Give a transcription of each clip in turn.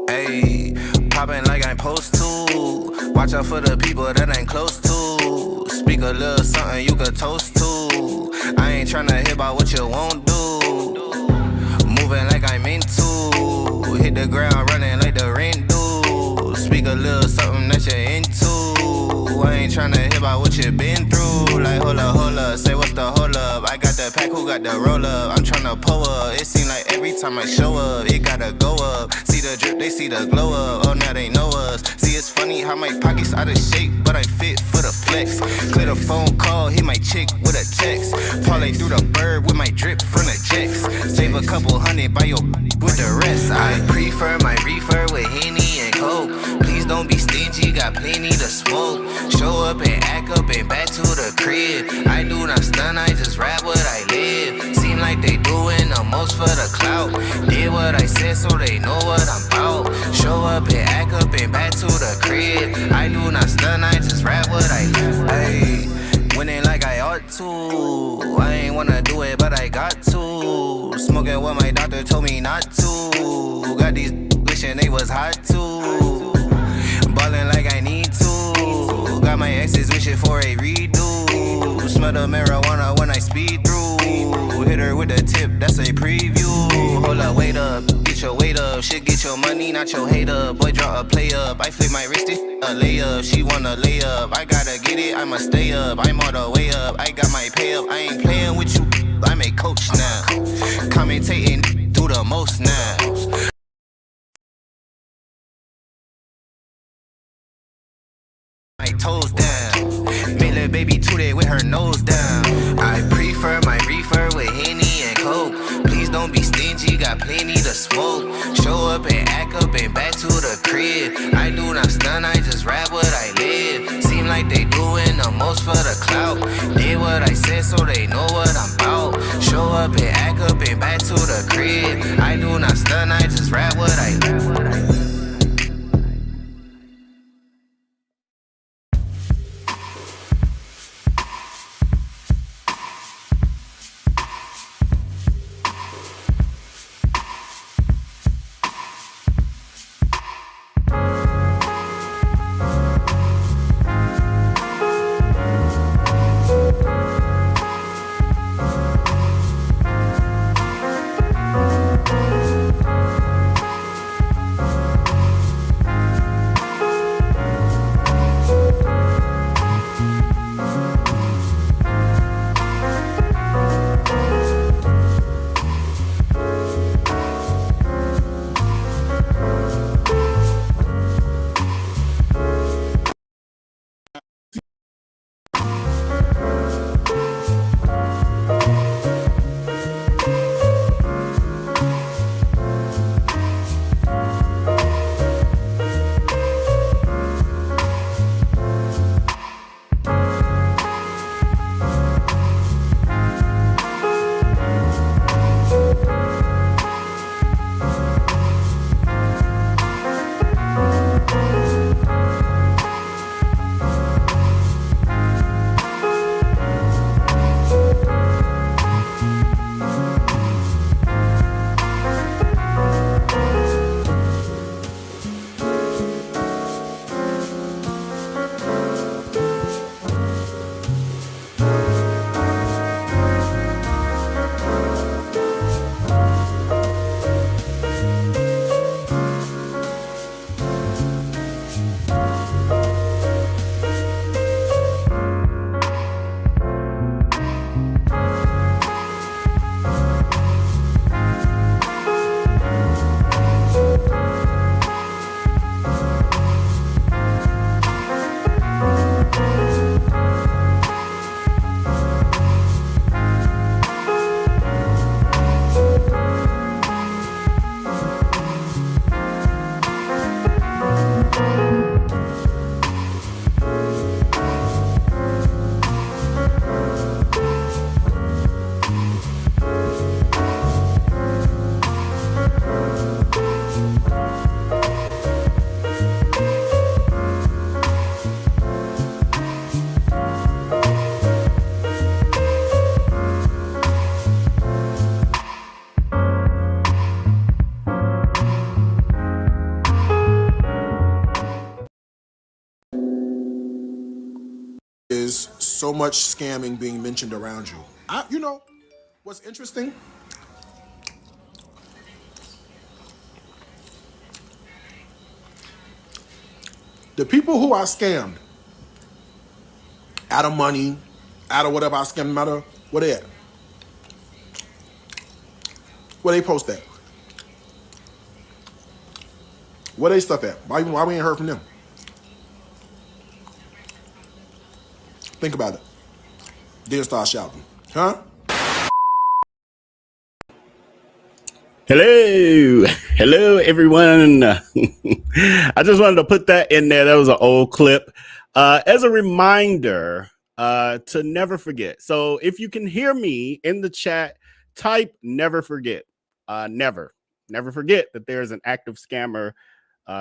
Ayy, poppin' like I'm supposed to. Watch out for the people that ain't close to. Speak a little something you could toast to. I ain't tryna hear about what you won't do. Moving like I'm into. Hit the ground running like the rain do. Speak a little something that you're into. I ain't tryna hear about what you been through. Like hold up, say what's the hold up. I got the pack, who got the roll up? I'm tryna pull up. It seem like every time I show up, it gotta go up. See the drip, they see the glow up. Oh, now they know us. See, it's funny how my pockets out of shape, but I fit for the flex. Clear the phone call, hit my chick with a text. Parlay through the bird with my drip from the jets. Save a couple hundred by your with the rest. I prefer my reefer with Henny and Coke. Please don't be stingy, got plenty to smoke. Show up and act up and back to the crib. I do not stun, I just rap what I live. Seem like they doing the most for the clout. Did what I said so they know what I'm about. Show up and act up and back to the crib. I do not stun, I just rap what I live. Ayy, winning like I ought to. I ain't wanna do it, but I got to. Smoking what my doctor told me not to. Got these wishing they was hot too. Ballin' like I need to. Got my exes wishing for a redo. Smell the marijuana when I speed through. Hit her with a tip, that's a preview. Hold up, wait up, get your weight up. Shit, get your money, not your hate up. Boy, draw a play up. I flip my wrist, a layup. She wanna lay up. I gotta get it, I'ma stay up. I'm all the way up, I got my pay up. I ain't playing with you, I'm a coach now. Commentating, do the most now. My toes down. Made little baby toot with her nose down. I prefer my reefer with Henny and Coke. Please don't be stingy, got plenty to smoke. Show up and act up and back to the crib. I do not stun, I just rap what I live. Seem like they doing the most for the clout. Did what I said so they know what I'm about. Show up and act up and back to the crib. I do not stun, I just rap what I live. so much scamming being mentioned around you. You know, what's interesting? The people who are scammed out of money, out of whatever I scammed them out of, where they at? Where they post that? Where they stuff at? Why we ain't heard from them? Think about it. Then start shouting. Huh? Hello, hello, everyone. I just wanted to put that in there. That was an old clip as a reminder to never forget. So if you can hear me in the chat, type never forget. Never forget that there's an active scammer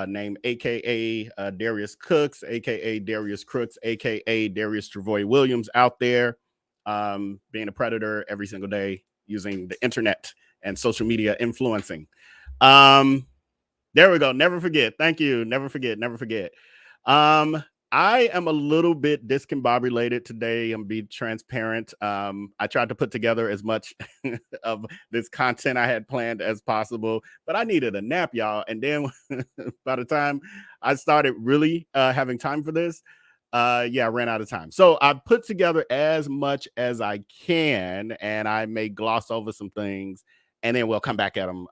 named AKA Darius Cooks, AKA Darius Crooks, AKA Darius Travoy Williams out there being a predator every single day using the internet and social media influencing. There we go. Never forget. Thank you. Never forget. Never forget. I am a little bit discombobulated today. I'm being transparent. I tried to put together as much of this content I had planned as possible, but I needed a nap, y'all. And then by the time I started really having time for this, I ran out of time. So I put together as much as I can, and I may gloss over some things, and then we'll come back at them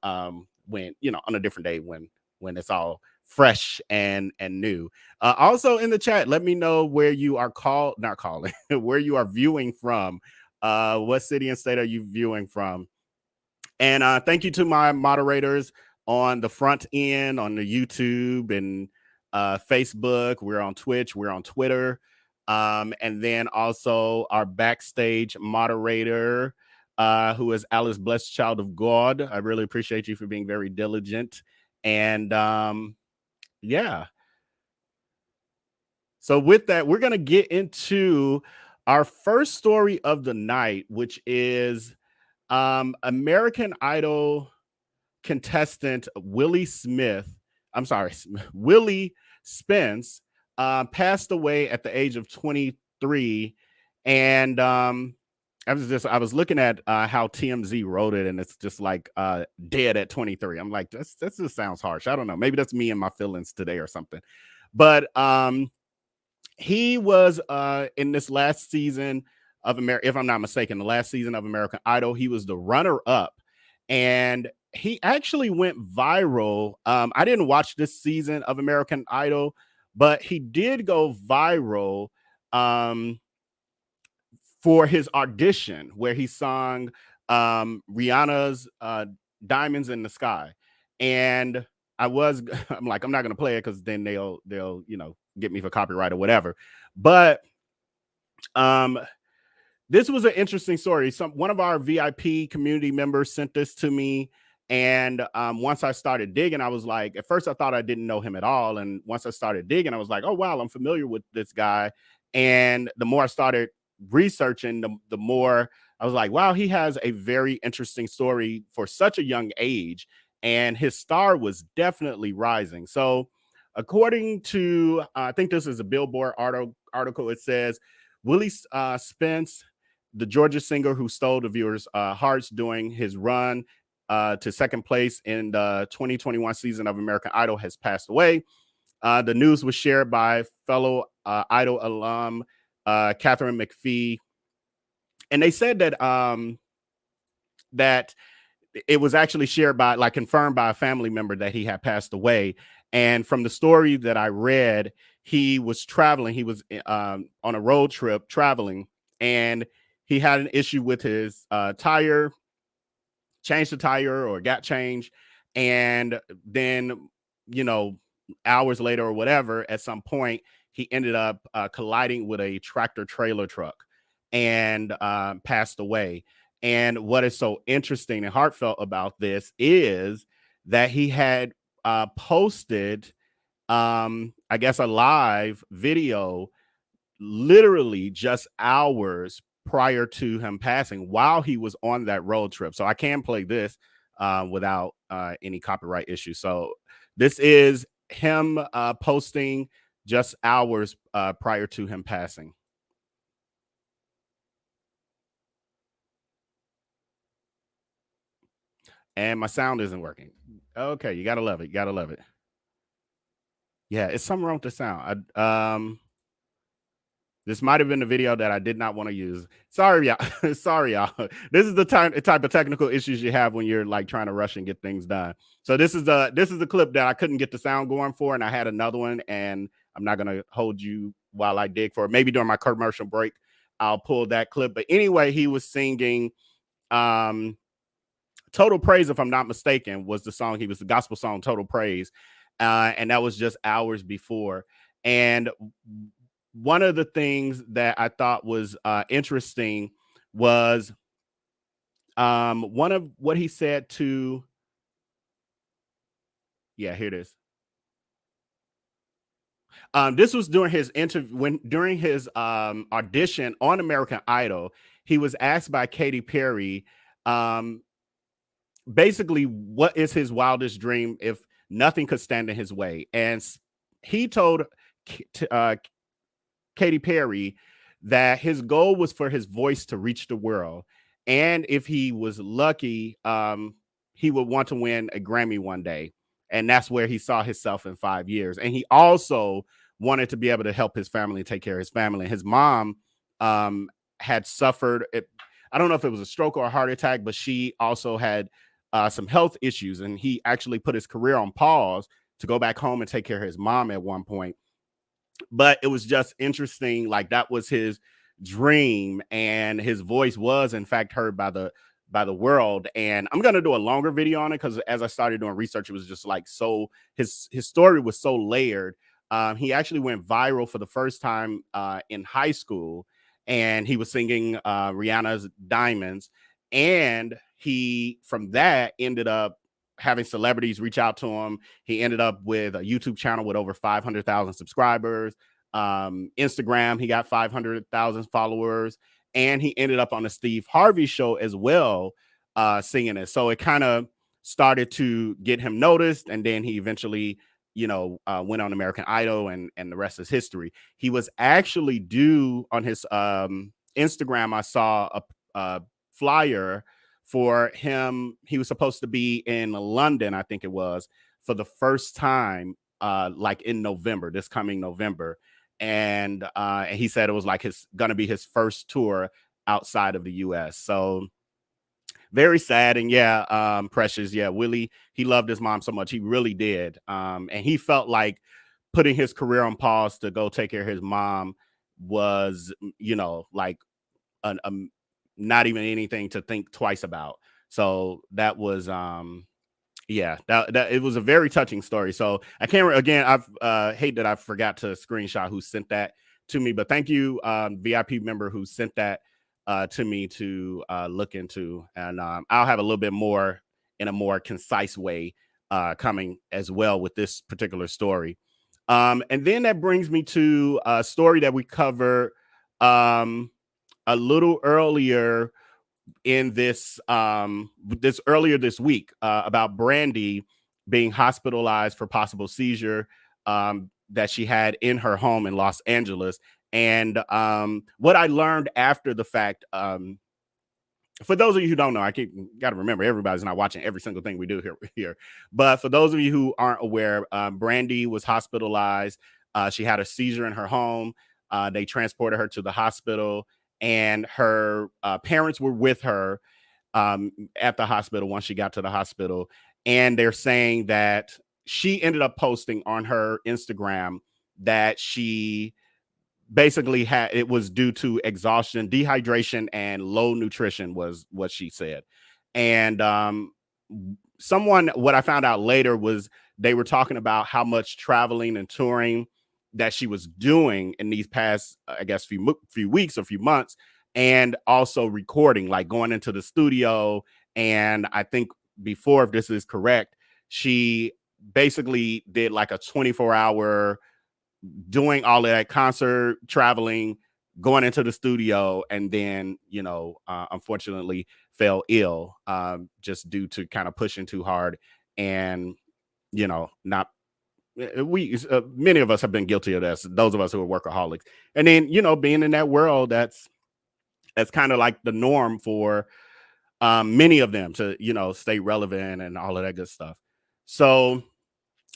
when, on a different day when it's all fresh and new. Also in the chat, let me know where you are not calling, where you are viewing from. What city and state are you viewing from? And thank you to my moderators on the front end, on the YouTube and Facebook. We're on Twitch. We're on Twitter. And then also our backstage moderator, who is Alice, blessed child of God. I really appreciate you for being very diligent. And so with that, we're going to get into our first story of the night, which is American Idol contestant Willie Spence passed away at the age of 23. And I was looking at how TMZ wrote it, and it's just like dead at 23. I'm like, that just sounds harsh. I don't know. Maybe that's me and my feelings today or something. But he was in this last season of America, if I'm not mistaken, the last season of American Idol. He was the runner-up, and he actually went viral. I didn't watch this season of American Idol, but he did go viral for his audition where he sung Rihanna's Diamonds in the Sky. And I'm like, I'm not going to play it because then they'll get me for copyright or whatever. But this was an interesting story. One of our VIP community members sent this to me. And once I started digging, I was like, at first I thought I didn't know him at all. And once I started digging, I was like, oh, wow, I'm familiar with this guy. And the more I started researching, the more I was like, wow, he has a very interesting story for such a young age. And his star was definitely rising. So according to, I think this is a Billboard article, it says, Willie Spence, the Georgia singer who stole the viewers' hearts during his run to second place in the 2021 season of American Idol, has passed away. The news was shared by fellow Idol alum Catherine McPhee, and they said that that it was actually shared by, like, confirmed by a family member that he had passed away. And from the story that I read, he was traveling. He was on a road trip traveling, and he had an issue with his tire, changed the tire or got changed. And then, hours later or whatever, at some point, he ended up colliding with a tractor trailer truck and passed away. And what is so interesting and heartfelt about this is that he had posted, I guess, a live video literally just hours prior to him passing while he was on that road trip. So I can play this without any copyright issues. So this is him posting just hours prior to him passing. And my sound isn't working. Okay, you gotta love it. You gotta love it. Yeah, it's something wrong with the sound. This might have been the video that I did not want to use. Sorry, y'all. Sorry, y'all. This is the type of technical issues you have when you're like trying to rush and get things done. So this is the clip that I couldn't get the sound going for, and I had another one, and I'm not gonna hold you while I dig for it. Maybe during my commercial break, I'll pull that clip. But anyway, he was singing Total Praise, if I'm not mistaken, was the song. He was the gospel song Total Praise. And that was just hours before. And one of the things that I thought was interesting was one of what he said to, yeah, here it is. This was during his interview, during his audition on American Idol. He was asked by Katy Perry, basically, what is his wildest dream if nothing could stand in his way? And he told Katy Perry that his goal was for his voice to reach the world. And if he was lucky, he would want to win a Grammy one day. And that's where he saw himself in 5 years. And he also wanted to be able to help his family, take care of his family. His mom had suffered, I don't know if it was a stroke or a heart attack, but she also had some health issues. And he actually put his career on pause to go back home and take care of his mom at one point. But it was just interesting. Like, that was his dream, and his voice was in fact heard by the world. And I'm gonna do a longer video on it, because as I started doing research, it was just like, so his story was so layered. He actually went viral for the first time in high school, and he was singing Rihanna's Diamonds. And he, from that, ended up having celebrities reach out to him. He ended up with a YouTube channel with over 500,000 subscribers. Instagram, he got 500,000 followers. And he ended up on the Steve Harvey show as well, singing it. So it kind of started to get him noticed. And then he eventually, went on American Idol, and the rest is history. He was actually due on his Instagram. I saw a flyer for him. He was supposed to be in London, I think it was, for the first time, like in November, this coming November. And he said it was like gonna be his first tour outside of the US. So very sad. And yeah, Precious, yeah, Willie, he loved his mom so much. He really did. And he felt like putting his career on pause to go take care of his mom was, like not even anything to think twice about. So that was yeah, that it was a very touching story. So I can't again, I've hate that I forgot to screenshot who sent that to me, but thank you, VIP member who sent that to me to look into. And I'll have a little bit more in a more concise way coming as well with this particular story. And then that brings me to a story that we covered a little earlier in this earlier this week about Brandy being hospitalized for possible seizure that she had in her home in Los Angeles. And what I learned after the fact, for those of you who don't know, I got to remember, everybody's not watching every single thing we do here. But for those of you who aren't aware, Brandy was hospitalized. She had a seizure in her home. They transported her to the hospital, and her parents were with her at the hospital once she got to the hospital. And they're saying that she ended up posting on her Instagram that she basically it was due to exhaustion, dehydration, and low nutrition was what she said. And what I found out later was they were talking about how much traveling and touring that she was doing in these past, I guess, few weeks or few months, and also recording, like going into the studio. And I think before, if this is correct, she basically did like a 24-hour doing all of that concert, traveling, going into the studio, and then, unfortunately fell ill just due to kind of pushing too hard and, not many of us have been guilty of this, those of us who are workaholics. And then, being in that world, that's kind of like the norm for many of them to, stay relevant and all of that good stuff. So,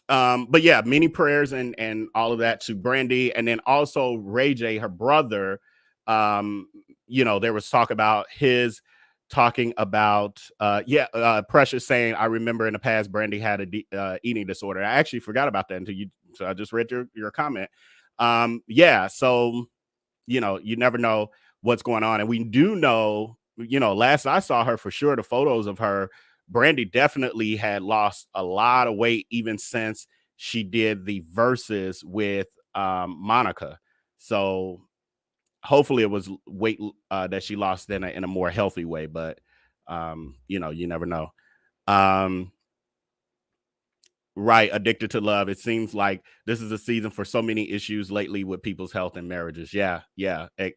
but yeah, many prayers and all of that to Brandy. And then also Ray J, her brother, there was talk about his talking about, Precious saying, I remember in the past, Brandy had a eating disorder. I actually forgot about that so I just read your comment. So, you never know what's going on. And we do know, last I saw her, for sure, the photos of her, Brandy definitely had lost a lot of weight even since she did the verses with Monica. So hopefully it was weight that she lost in a more healthy way, but you never know. Right, Addicted to Love. It seems like this is a season for so many issues lately with people's health and marriages. Yeah,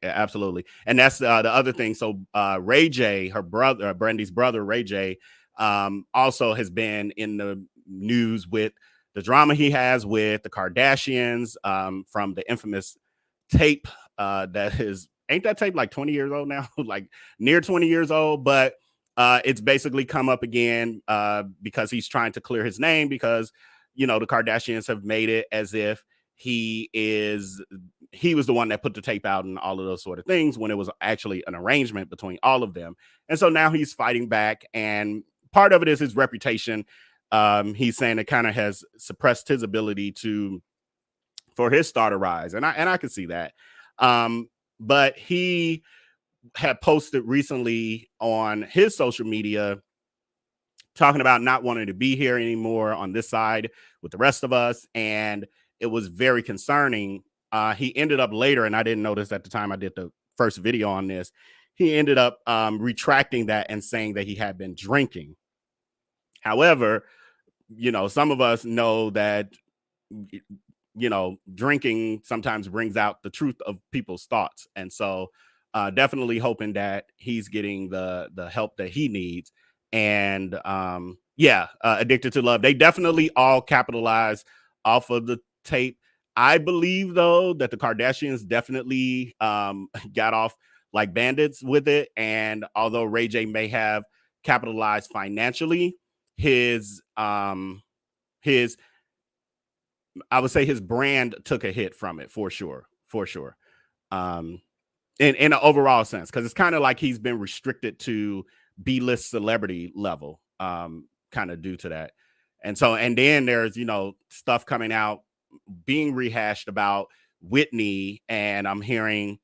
absolutely. And that's the other thing. So Ray J, her brother, Brandy's brother, Ray J, also has been in the news with the drama he has with the Kardashians, from the infamous tape ain't that tape like 20 years old now? Like near 20 years old, but it's basically come up again because he's trying to clear his name because, the Kardashians have made it as if he was the one that put the tape out and all of those sort of things, when it was actually an arrangement between all of them. And so now he's fighting back, and part of it is his reputation. He's saying it kind of has suppressed his ability for his star to rise. And I can see that. But he had posted recently on his social media talking about not wanting to be here anymore on this side with the rest of us. And it was very concerning. He ended up later, and I didn't notice at the time I did the first video on this, he ended up retracting that and saying that he had been drinking. However, some of us know that, drinking sometimes brings out the truth of people's thoughts. And so definitely hoping that he's getting the help that he needs. And Addicted to Love, they definitely all capitalize off of the tape. I believe, though, that the Kardashians definitely got off like bandits with it. And although Ray J may have capitalized financially, his I would say his brand took a hit from it for sure. In an overall sense, because it's kind of like he's been restricted to B-list celebrity level, kind of due to that. And then there's, stuff coming out being rehashed about Whitney, and I'm hearing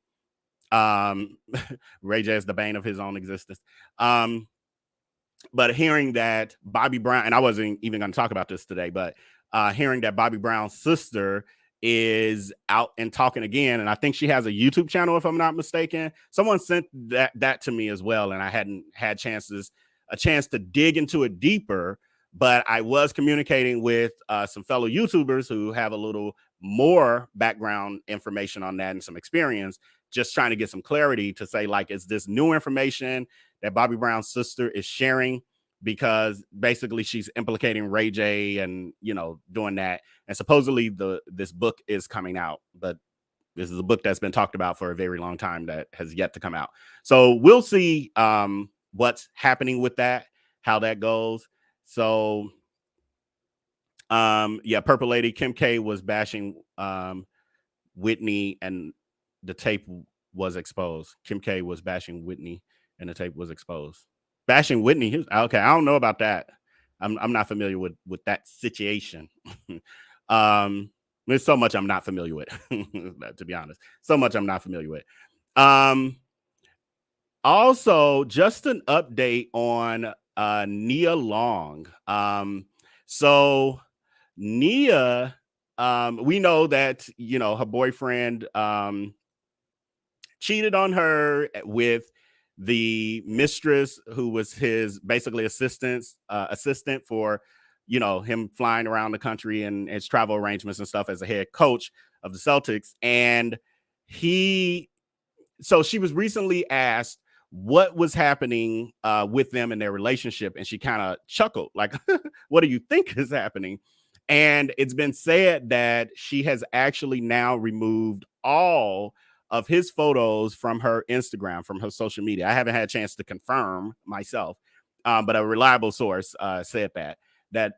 Ray J is the bane of his own existence. But hearing that Bobby Brown, and I wasn't even going to talk about this today, but hearing that Bobby Brown's sister is out and talking again, and I think she has a YouTube channel, if I'm not mistaken. Someone sent that to me as well, and I hadn't had a chance to dig into it deeper, but I was communicating with some fellow YouTubers who have a little more background information on that and some experience, just trying to get some clarity to say, like, is this new information that Bobby Brown's sister is sharing? Because basically she's implicating Ray J and, doing that. And supposedly this book is coming out, but this is a book that's been talked about for a very long time that has yet to come out. So we'll see what's happening with that, how that goes. So, Purple Lady, Kim K was bashing Whitney, and the tape was exposed. Kim K was bashing Whitney, and the tape was exposed. Bashing Whitney. Okay, I don't know about that. I'm not familiar with that situation. There's so much I'm not familiar with, to be honest. So much I'm not familiar with. Also, just an update on Nia Long. So Nia, we know that, her boyfriend cheated on her with the mistress who was his basically assistant for, him flying around the country and his travel arrangements and stuff as a head coach of the Celtics. And so she was recently asked what was happening with them in their relationship. And she kind of chuckled, like, what do you think is happening? And it's been said that she has actually now removed all of his photos from her Instagram, from her social media. I haven't had a chance to confirm myself, but a reliable source said that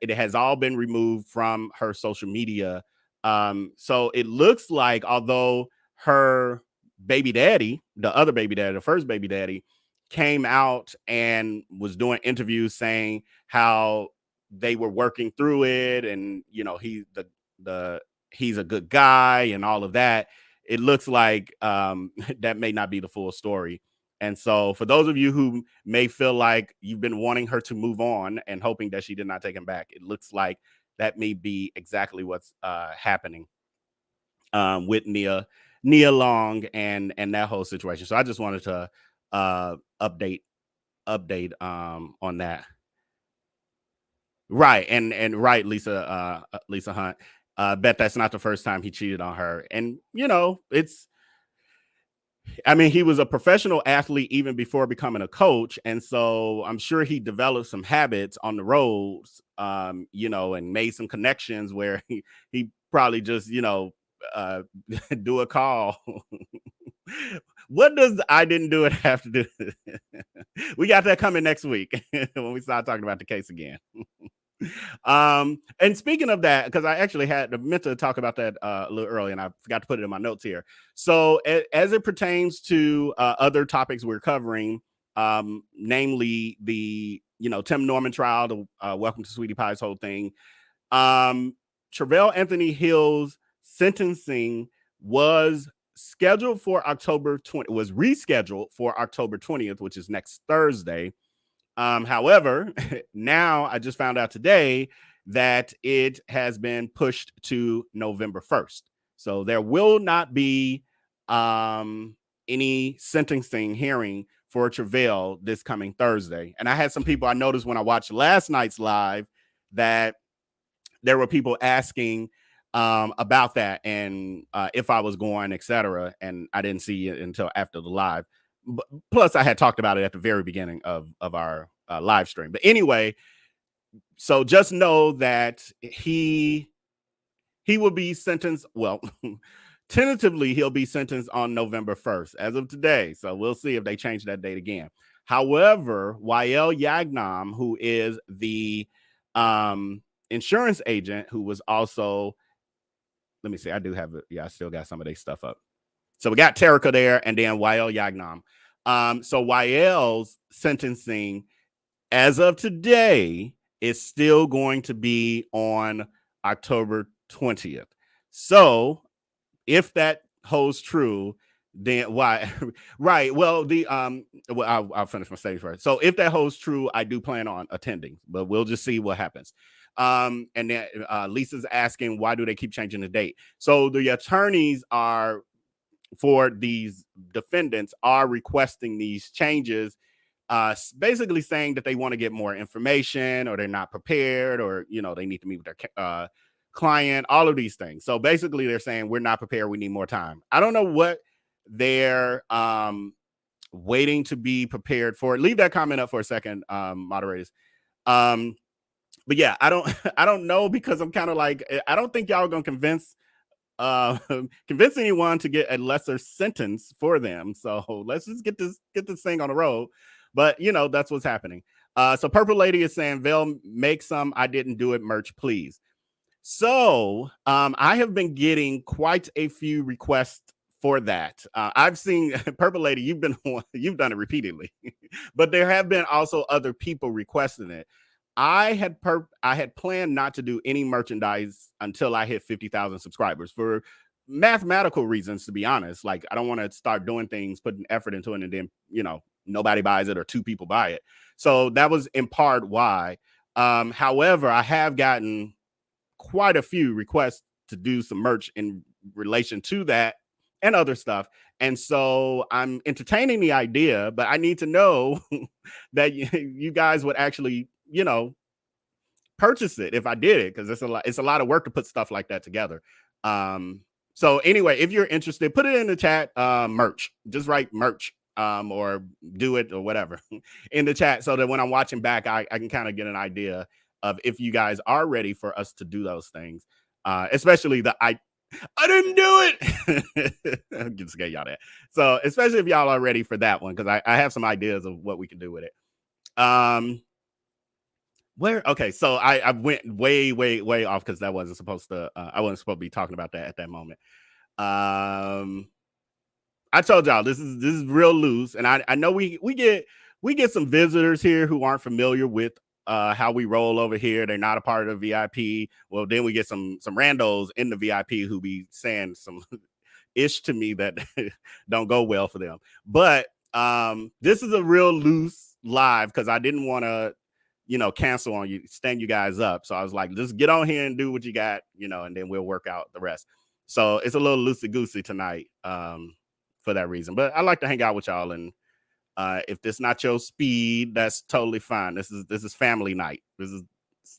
it has all been removed from her social media. So it looks like, although her baby daddy, the other baby daddy, the first baby daddy, came out and was doing interviews saying how they were working through it, and he's a good guy and all of that. It looks like that may not be the full story. And so for those of you who may feel like you've been wanting her to move on and hoping that she did not take him back, it looks like that may be exactly what's happening with Nia Long and that whole situation. So I just wanted to update on that. Right. And right, Lisa Hunt. Bet that's not the first time he cheated on her. And I mean, he was a professional athlete even before becoming a coach. And so I'm sure he developed some habits on the roads, and made some connections where he probably just, do a call. What does I didn't do it have to do? We got that coming next week when we start talking about the case again. And speaking of that, because I actually meant to talk about that a little early and I forgot to put it in my notes here. So as it pertains to other topics we're covering, namely the Tim Norman trial, the Welcome to Sweetie Pie's whole thing, Travell Anthony Hill's sentencing was scheduled for October 20th, was rescheduled for October 20th, which is next Thursday. However, now I just found out today that it has been pushed to November 1st. So there will not be any sentencing hearing for Travell this coming Thursday. And I had some people, I noticed when I watched last night's live that there were people asking about that and if I was going, etc. And I didn't see it until after the live. Plus, I had talked about it at the very beginning of our live stream. But anyway, so just know that he will be sentenced. Well, tentatively, he'll be sentenced on November 1st as of today. So we'll see if they change that date again. However, Wael Yagnam, who is the insurance agent who was also, let me see, I do have it. Yeah, I still got some of their stuff up. So we got Terica there and then Wael Yagnam. So Wael's sentencing as of today is still going to be on October 20th. So if that holds true, then why? Right. Well, I'll finish my statement first. So if that holds true, I do plan on attending, but we'll just see what happens. And then Lisa's asking, why do they keep changing the date? So the attorneys for these defendants are requesting these changes, basically saying that they want to get more information, or they're not prepared, or they need to meet with their client, all of these things. So basically they're saying we're not prepared, we need more time. I don't know what they're waiting to be prepared for. Leave that comment up for a second, moderators. But yeah, I don't know, because I'm kind of like, I don't think y'all are gonna convince anyone to get a lesser sentence for them. So let's just get this thing on the road. But that's what's happening. So Purple Lady is saying, Vel, make some I didn't do it merch, please. So I have been getting quite a few requests for that. I've seen Purple Lady, you've done it repeatedly, but there have been also other people requesting it. I had planned not to do any merchandise until I hit 50,000 subscribers for mathematical reasons, to be honest. Like, I don't want to start doing things, putting effort into it, and then, nobody buys it or two people buy it. So that was in part why. However, I have gotten quite a few requests to do some merch in relation to that and other stuff. And so I'm entertaining the idea, but I need to know that you guys would actually, purchase it if I did it, because it's a lot of work to put stuff like that together. So anyway, if you're interested, put it in the chat, merch, just write merch, or do it or whatever in the chat, so that when I'm watching back, I can kind of get an idea of if you guys are ready for us to do those things. Especially I didn't do it. I'm just get y'all that. So especially if y'all are ready for that one, because I have some ideas of what we can do with it. Okay, so I went way off because that wasn't supposed to. I wasn't supposed to be talking about that at that moment. I told y'all this is real loose, and I know we get some visitors here who aren't familiar with how we roll over here. They're not a part of the VIP. Well, then we get some randos in the VIP who be saying some ish to me that don't go well for them. But this is a real loose live because I didn't want to, cancel on you, stand you guys up. So I was like, just get on here and do what you got, and then we'll work out the rest. So it's a little loosey goosey tonight for that reason. But I like to hang out with y'all, and if this not your speed, that's totally fine. This is family night. This is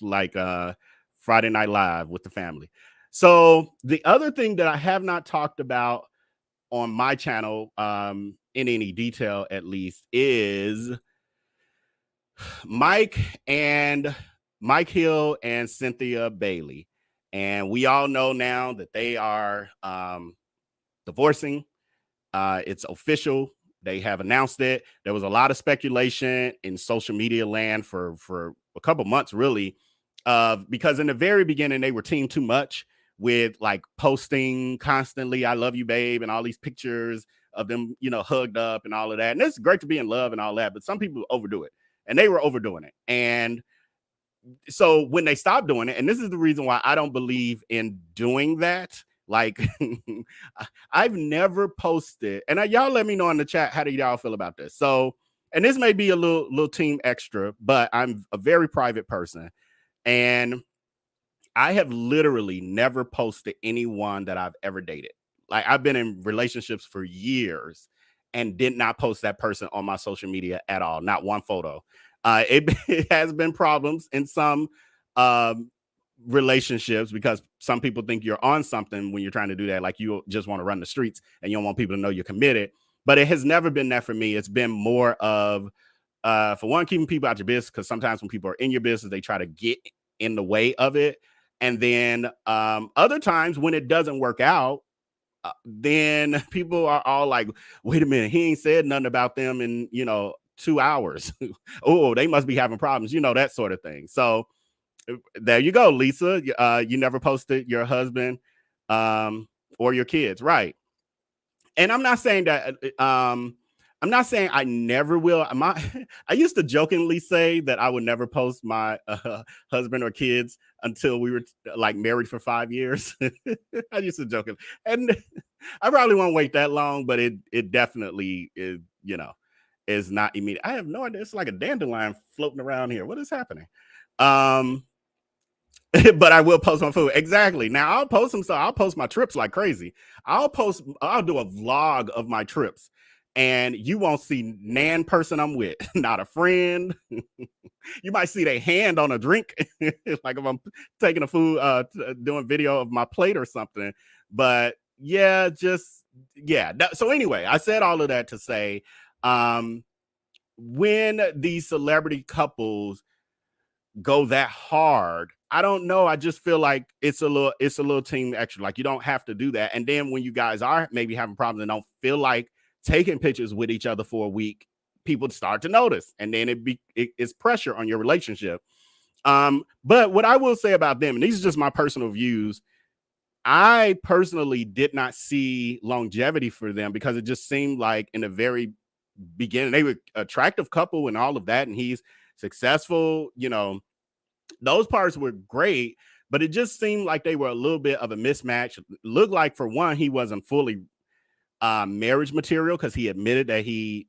like Friday Night Live with the family. So the other thing that I have not talked about on my channel in any detail, at least, is Mike Hill and Cynthia Bailey. And we all know now that they are divorcing. It's official. They have announced it. There was a lot of speculation in social media land for a couple months, really, because in the very beginning, they were team too much with like posting constantly, "I love you, babe," and all these pictures of them, hugged up and all of that. And it's great to be in love and all that, but some people overdo it, and they were overdoing it. And so when they stopped doing it, and this is the reason why I don't believe in doing that. Like, I've never posted, and y'all let me know in the chat, how do y'all feel about this? So, and this may be a little team extra, but I'm a very private person, and I have literally never posted anyone that I've ever dated. Like, I've been in relationships for years and did not post that person on my social media at all. Not one photo. It has been problems in some relationships because some people think you're on something when you're trying to do that. Like, you just want to run the streets and you don't want people to know you're committed. But it has never been that for me. It's been more of, for one, keeping people out your business, because sometimes when people are in your business, they try to get in the way of it. And then other times when it doesn't work out, then people are all like, wait a minute, he ain't said nothing about them in, 2 hours. Oh, they must be having problems, that sort of thing. So there you go, Lisa. You never posted your husband or your kids, right? And I'm not saying that I'm not saying I never will. I used to jokingly say that I would never post my husband or kids until we were like married for 5 years. I used to joke, and I probably won't wait that long, but it definitely is, is not immediate. I have no idea. It's like a dandelion floating around here. What is happening? But I will post my food. Exactly. Now I'll post them. So I'll post my trips like crazy. I'll do a vlog of my trips, and you won't see nan person I'm with, not a friend. You might see their hand on a drink, like if I'm taking a food, doing video of my plate or something. But yeah, so anyway, I said all of that to say, when these celebrity couples go that hard, I don't know. I just feel like it's a little team extra. Like, you don't have to do that. And then when you guys are maybe having problems and don't feel like taking pictures with each other for a week, people start to notice, and then it's pressure on your relationship. But what I will say about them, and these are just my personal views, I personally did not see longevity for them because it just seemed like in the very beginning, they were an attractive couple and all of that, and he's successful, those parts were great, but it just seemed like they were a little bit of a mismatch. It looked like, for one, he wasn't fully marriage material, because he admitted that he,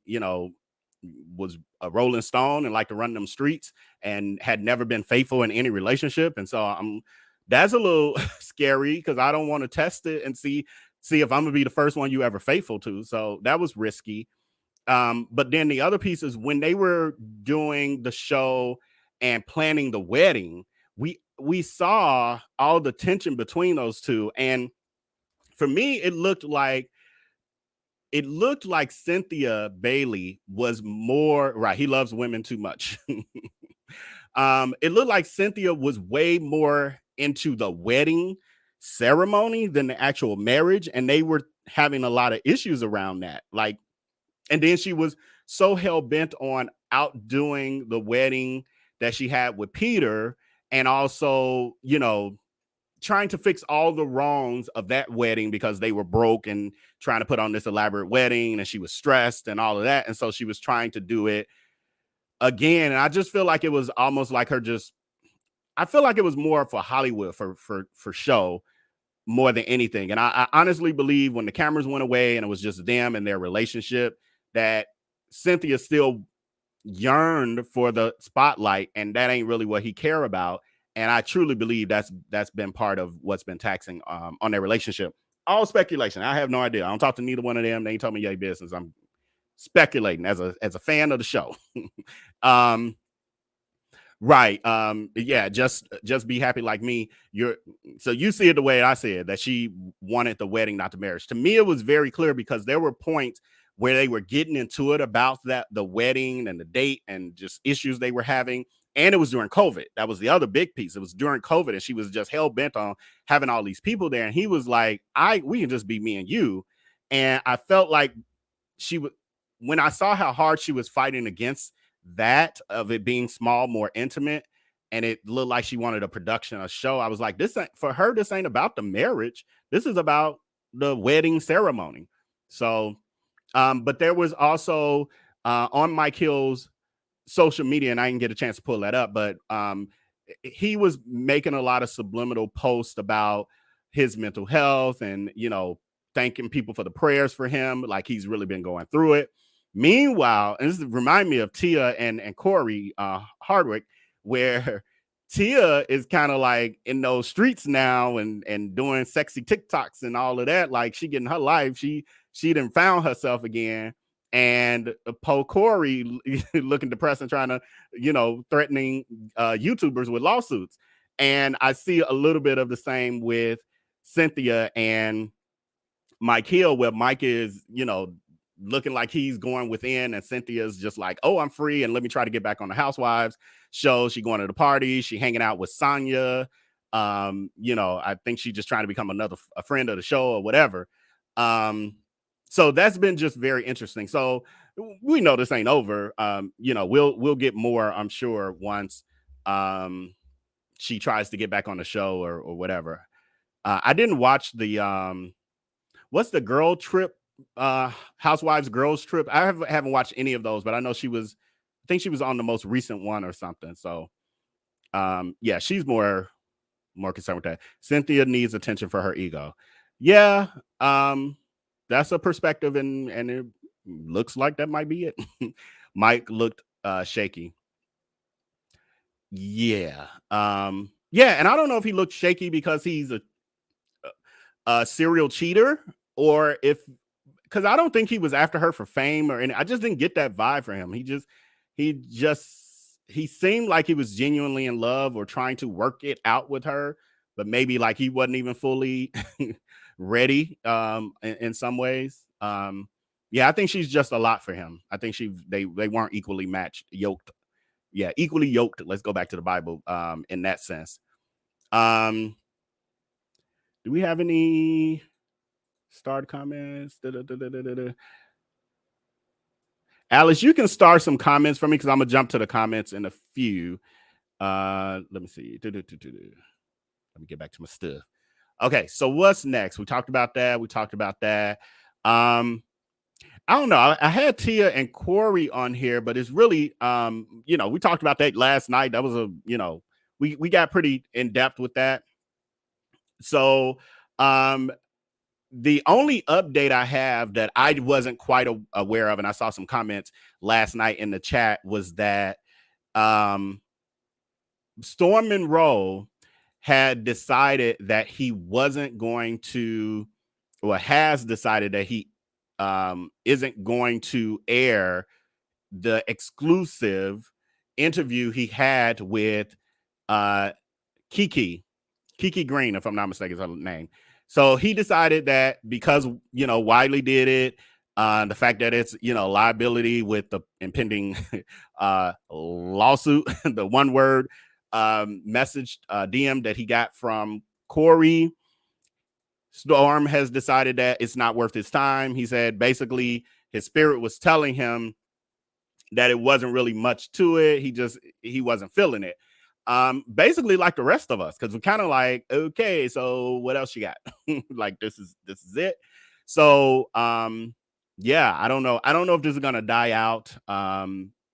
was a Rolling Stone and liked to run them streets and had never been faithful in any relationship. And so that's a little scary, because I don't want to test it and see if I'm gonna be the first one you ever faithful to. So that was risky. But then the other piece is, when they were doing the show and planning the wedding, we saw all the tension between those two. And for me, it looked like Cynthia Bailey was more right. He loves women too much. It looked like Cynthia was way more into the wedding ceremony than the actual marriage, and they were having a lot of issues around that. Like, and then she was so hell bent on outdoing the wedding that she had with Peter, and also, you know, trying to fix all the wrongs of that wedding because they were broke and trying to put on this elaborate wedding, and she was stressed and all of that. And so she was trying to do it again. And I just feel like it was almost like her just, I feel like it was more for Hollywood, for show more than anything. And I honestly believe when the cameras went away and it was just them and their relationship, that Cynthia still yearned for the spotlight, and that ain't really what he care about. And I truly believe that's been part of what's been taxing on their relationship. All speculation. I have no idea. I don't talk to neither one of them. They ain't told me your business. I'm speculating as a fan of the show. Right. Yeah, just be happy like me. So you see it the way I said, that she wanted the wedding, not the marriage. To me, it was very clear because there were points where they were getting into it about that, the wedding and the date and just issues they were having. And it was during COVID. That was the other big piece. It was during COVID, and she was just hell bent on having all these people there. And he was like, we can just be me and you. And I felt like she would, when I saw how hard she was fighting against that, of it being small, more intimate, and it looked like she wanted a production, a show, I was like, this ain't for her. This ain't about the marriage. This is about the wedding ceremony. So, but there was also on Mike Hill's social media, and I didn't get a chance to pull that up, but he was making a lot of subliminal posts about his mental health and, you know, thanking people for the prayers for him, like he's really been going through it. Meanwhile, and this remind me of Tia and Corey Hardwick, where Tia is kind of like in those streets now and doing sexy TikToks and all of that. Like, she getting her life. She done found herself again. And Poe Corey looking depressed and trying to, you know, threatening YouTubers with lawsuits. And I see a little bit of the same with Cynthia and Mike Hill, where Mike is, you know, looking like he's going within, and Cynthia's just like, oh, I'm free, and let me try to get back on the Housewives show. She going to the party, she hanging out with Sonya. You know, I think she's just trying to become a friend of the show or whatever. So that's been just very interesting. So we know this ain't over. You know, we'll get more, I'm sure, once she tries to get back on the show or whatever. I didn't watch the what's the girl trip, Housewives girls trip. I haven't watched any of those, but I know I think she was on the most recent one or something. So yeah, she's more concerned with that. Cynthia needs attention for her ego. Yeah, that's a perspective, and it looks like that might be it. Mike looked shaky. Yeah. Yeah, and I don't know if he looked shaky because he's a serial cheater, or if, because I don't think he was after her for fame or any. I just didn't get that vibe for him. He seemed like he was genuinely in love or trying to work it out with her, but maybe like he wasn't even fully ready in some ways. Yeah, I think she's just a lot for him. I think they weren't equally yoked. Yeah, equally yoked. Let's go back to the Bible in that sense. Do we have any starred comments? Alice, you can start some comments for me because I'm gonna jump to the comments in a few. Let me see. Let me get back to my stuff. Okay, so what's next? We talked about that. I don't know. I had Tia and Corey on here, but it's really, you know, we talked about that last night. That was we got pretty in depth with that. So, the only update I have that I wasn't quite aware of, and I saw some comments last night in the chat, was that Storm Monroe had decided that he wasn't going to, or has decided that he isn't going to air the exclusive interview he had with Kiki Green, if I'm not mistaken, is her name. So he decided that because, you know, Wiley did it, the fact that it's, you know, liability with the impending lawsuit, the one word message DM that he got from Corey, Storm has decided that it's not worth his time. He said basically his spirit was telling him that it wasn't really much to it. He wasn't feeling it. Basically like the rest of us, because we're kind of like, okay, so what else you got? Like this is it. So yeah, I don't know if this is gonna die out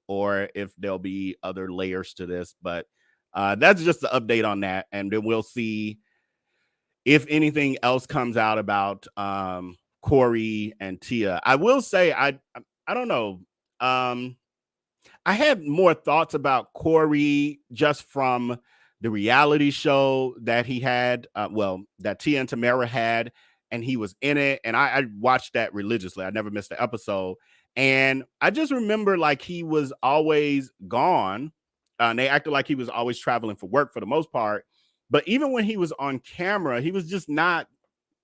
or if there'll be other layers to this, but that's just the update on that, and then we'll see if anything else comes out about Corey and Tia. I will say I don't know. I had more thoughts about Corey just from the reality show that he had, that Tia and Tamara had, and he was in it. And I watched that religiously. I never missed an episode. And I just remember like he was always gone. And they acted like he was always traveling for work for the most part. But even when he was on camera, he was just not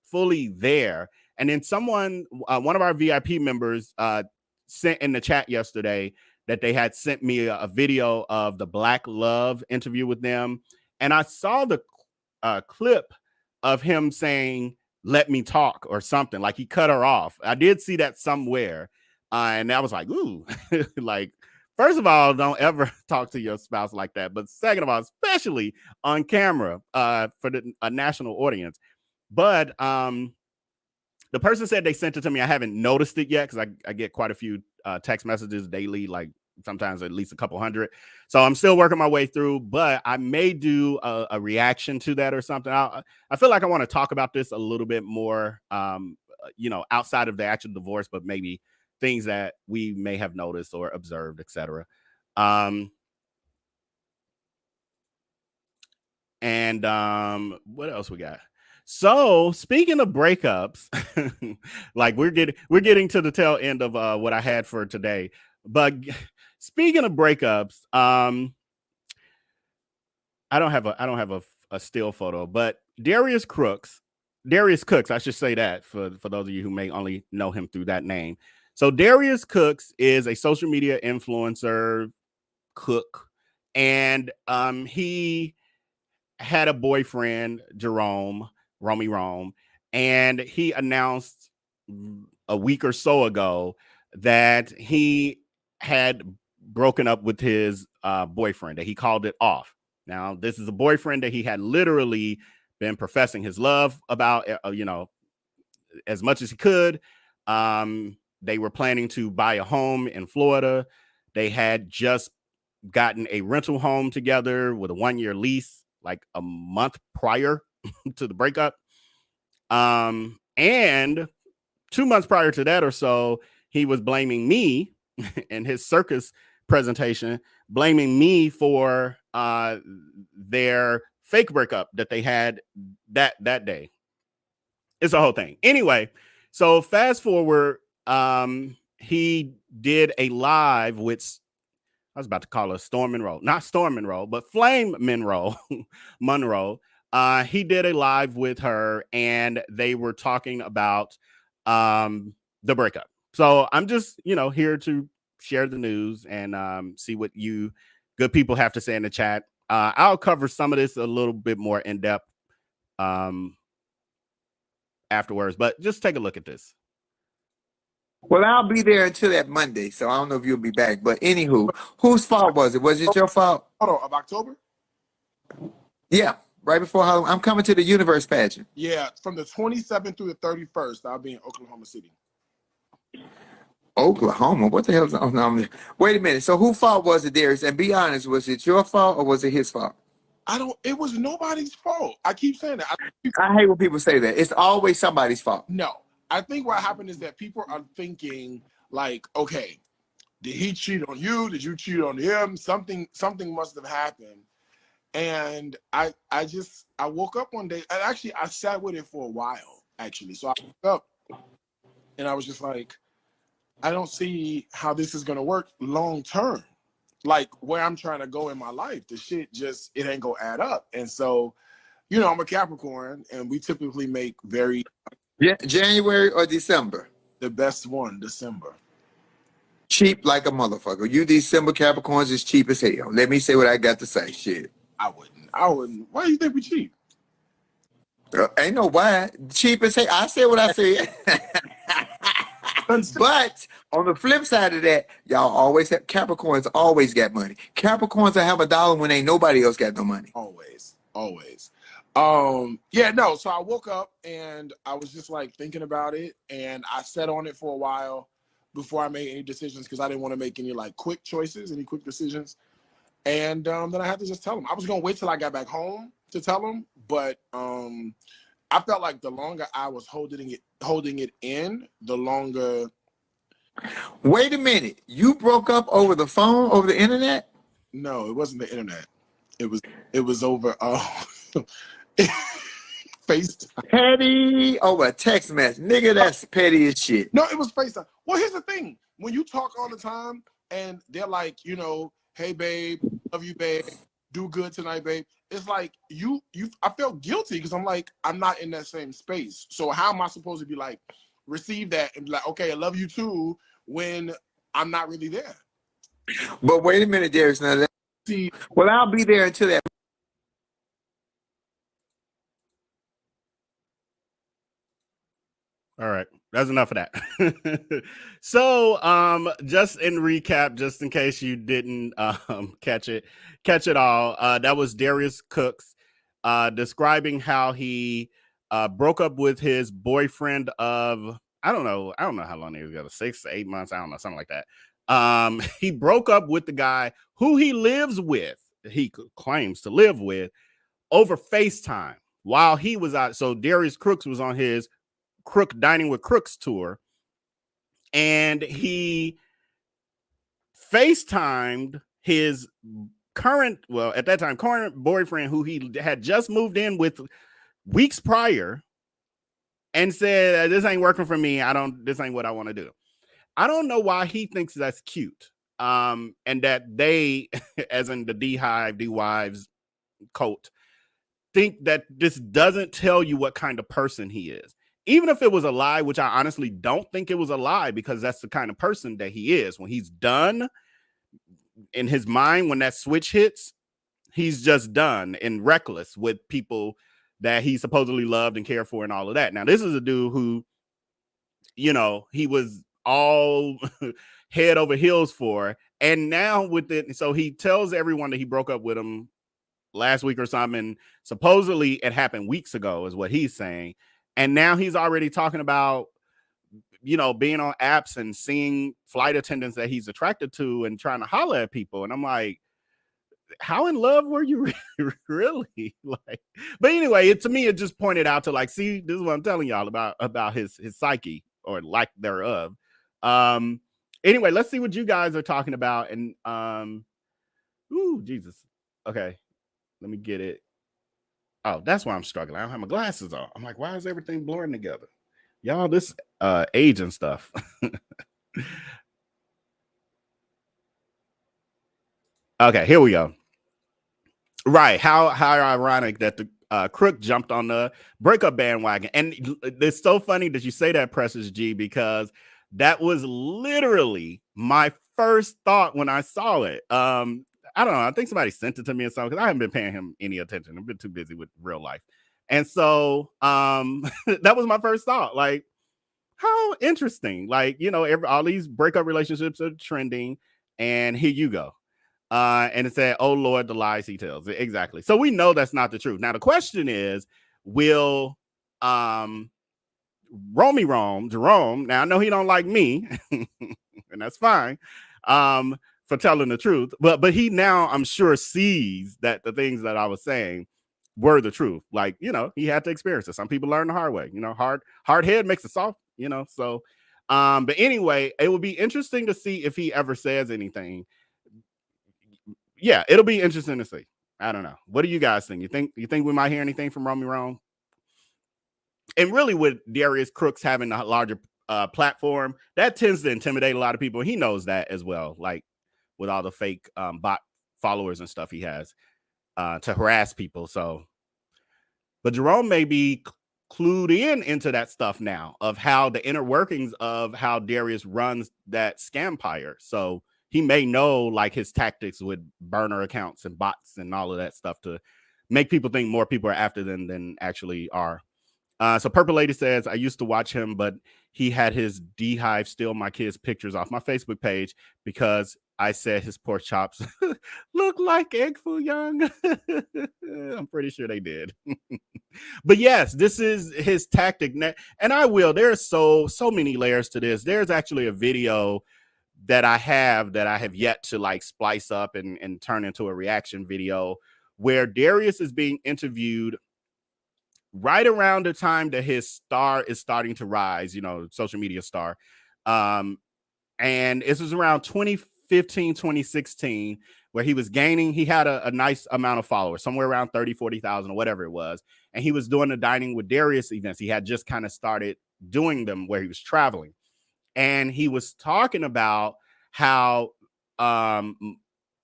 fully there. And then one of our VIP members sent in the chat yesterday that they had sent me a video of the Black Love interview with them. And I saw the clip of him saying, "Let me talk," or something, like he cut her off. I did see that somewhere. And I was like, ooh, like, first of all, don't ever talk to your spouse like that. But second of all, especially on camera for a national audience. But the person said they sent it to me. I haven't noticed it yet because I get quite a few text messages daily, like sometimes at least a couple hundred. So I'm still working my way through, but I may do a reaction to that or something. I feel like I want to talk about this a little bit more, outside of the actual divorce, but maybe things that we may have noticed or observed, etc. What else we got? So speaking of breakups, like we're getting to the tail end of what I had for today. But speaking of breakups, I don't have a still photo, but Darius Cooks, I should say that for those of you who may only know him through that name. So Darius Cooks is a social media influencer cook, and he had a boyfriend, Romy Rome, and he announced a week or so ago that he had broken up with his boyfriend, that he called it off. Now, this is a boyfriend that he had literally been professing his love about, as much as he could. They were planning to buy a home in Florida. They had just gotten a rental home together with a 1-year lease, like a month prior to the breakup. And 2 months prior to that or so, he was blaming me in his circus presentation, blaming me for their fake breakup that they had that day. It's a whole thing. Anyway, so fast forward, he did a live with, I was about to call her Storm Monroe, not Storm Monroe, but Flame Monroe. He did a live with her, and they were talking about the breakup. So I'm just, here to share the news and see what you good people have to say in the chat. I'll cover some of this a little bit more in depth afterwards, but just take a look at this. Well, I'll be there until that Monday, so I don't know if you'll be back. But anywho, whose fault was it? Was it your fault? Hold on, of October? Yeah, right before Halloween. I'm coming to the Universe pageant. Yeah, from the 27th through the 31st, I'll be in Oklahoma City. Oklahoma? What the hell's on? No, wait a minute. So whose fault was it, Darius? And be honest, was it your fault or was it his fault? It was nobody's fault. I keep saying that. I hate when people say that. It's always somebody's fault. No. I think what happened is that people are thinking like, okay, did he cheat on you? Did you cheat on him? Something must have happened. And I woke up one day, and actually I sat with it for a while, actually. So I woke up and I was just like, I don't see how this is gonna work long term. Like where I'm trying to go in my life, the shit just, it ain't gonna add up. And so, I'm a Capricorn, and we typically make very January or December? The best one, December. Cheap like a motherfucker. You December Capricorns is cheap as hell. Let me say what I got to say. Shit. I wouldn't. Why do you think we cheap? Ain't no why. Cheap as hey, I said what I said. But on the flip side of that, y'all always have Capricorns always got money. Capricorns will have $1 when ain't nobody else got no money. Always. Yeah, no, so I woke up and I was just like thinking about it, and I sat on it for a while before I made any decisions because I didn't want to make any like quick choices, any quick decisions. And then I had to just tell him. I was gonna wait till I got back home to tell him, but I felt like the longer I was holding it in, the longer. Wait a minute. You broke up over the phone, over the internet? No, it wasn't the internet. It was over FaceTime. Petty over a text message. Nigga, that's petty as shit. No, it was FaceTime. Well, here's the thing. When you talk all the time and they're like, hey babe, love you, babe, do good tonight, babe. It's like I felt guilty because I'm like, I'm not in that same space. So how am I supposed to be like, receive that and be like, okay, I love you too, when I'm not really there? But wait a minute, Darius. Now, well, I'll be there until that. All right, that's enough of that. So, just in recap, just in case you didn't catch it all, that was Darius Cooks describing how he broke up with his boyfriend of I don't know how long they were together, 6 to 8 months, I don't know, something like that. He broke up with the guy who he lives with, he claims to live with, over FaceTime while he was out. So Darius Cooks was on his Crook Dining with Crooks tour, and he FaceTimed his current boyfriend, who he had just moved in with weeks prior, and said, this ain't working for me. This ain't what I want to do. I don't know why he thinks that's cute. And that they, as in the D Wives cult, think that this doesn't tell you what kind of person he is. Even if it was a lie, which I honestly don't think it was a lie, because that's the kind of person that he is. When he's done in his mind, when that switch hits, he's just done and reckless with people that he supposedly loved and cared for and all of that. Now, this is a dude who, he was all head over heels for. And now with it, so he tells everyone that he broke up with him last week or something. Supposedly it happened weeks ago is what he's saying. And now he's already talking about, being on apps and seeing flight attendants that he's attracted to and trying to holler at people. And I'm like, how in love were you really? Like, but anyway, to me, it just pointed out to like, see, this is what I'm telling y'all about his psyche or lack thereof. Anyway, let's see what you guys are talking about. And Jesus. Okay, let me get it. Oh, that's why I'm struggling. I don't have my glasses on. I'm like, why is everything blurring together? Y'all, this age and stuff. Okay, here we go. Right. How ironic that the Crook jumped on the breakup bandwagon. And it's so funny that you say that, Precious G, because that was literally my first thought when I saw it. I don't know. I think somebody sent it to me or something because I haven't been paying him any attention. I've been too busy with real life. And so that was my first thought. Like, how interesting. Like, all these breakup relationships are trending. And here you go. And it said, oh, Lord, the lies he tells. Exactly. So we know that's not the truth. Now, the question is, will Jerome, now I know he don't like me, and that's fine, for telling the truth, but he now, I'm sure, sees that the things that I was saying were the truth. Like, he had to experience it. Some people learn the hard way, hard head makes it soft, so, but anyway, it will be interesting to see if he ever says anything. Yeah, it'll be interesting to see. I don't know. What do you guys think? You think we might hear anything from Romy Rome? And really, with Darius Cooks having a larger platform, that tends to intimidate a lot of people. He knows that as well, like with all the fake bot followers and stuff he has to harass people. So, but Jerome may be clued into that stuff now of how the inner workings of how Darius runs that scampire. So he may know like his tactics with burner accounts and bots and all of that stuff to make people think more people are after them than actually are. So Purple Lady says, I used to watch him, but he had his beehive steal my kids' pictures off my Facebook page because I said his pork chops look like egg foo young. I'm pretty sure they did. But yes, this is his tactic. And there's so many layers to this. There's actually a video that I have yet to like splice up and turn into a reaction video where Darius is being interviewed right around the time that his star is starting to rise, social media star. And this was around 2015, 2016, where he was gaining, he had a nice amount of followers, somewhere around 30, 40,000 or whatever it was. And he was doing the Dining with Darius events. He had just kind of started doing them where he was traveling. And he was talking about how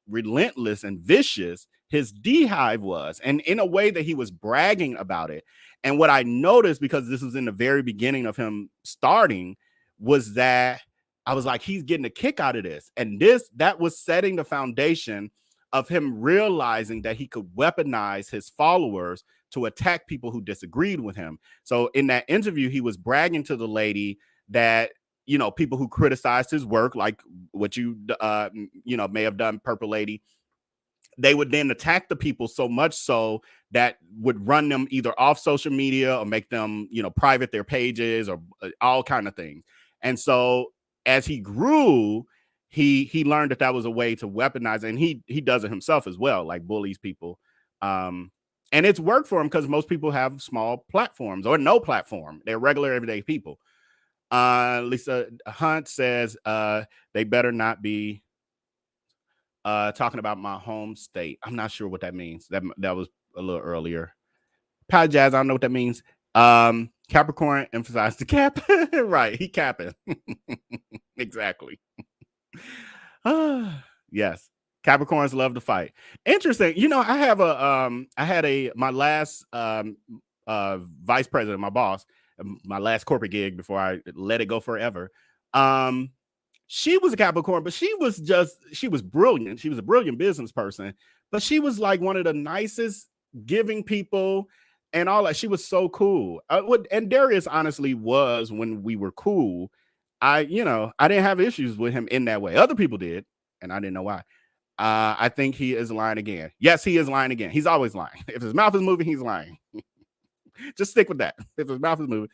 relentless and vicious his beehive was, and in a way that he was bragging about it. And what I noticed, because this was in the very beginning of him starting, was that I was like, he's getting a kick out of this. And that was setting the foundation of him realizing that he could weaponize his followers to attack people who disagreed with him. So in that interview, he was bragging to the lady that, people who criticized his work, like what you may have done, Purple Lady, they would then attack the people so much so that would run them either off social media or make them, private their pages or all kind of things. And so as he grew, he learned that was a way to weaponize it. And he does it himself as well, like bullies people. And it's worked for him because most people have small platforms or no platform. They're regular everyday people. Lisa Hunt says they better not be talking about my home state. I'm not sure what that means. That was a little earlier. Apologize, I don't know what that means. Capricorn emphasized the cap. Right, he capping. Exactly. Yes. Capricorns love to fight. Interesting. I have my last vice president, my boss, my last corporate gig before I let it go forever. She was a Capricorn, but she was brilliant. She was a brilliant business person, but she was like one of the nicest giving people and all that. She was so cool. And Darius honestly was when we were cool. I didn't have issues with him in that way. Other people did, and I didn't know why. I think he is lying again. Yes, he is lying again. He's always lying. If his mouth is moving, he's lying. Just stick with that. If his mouth is moving.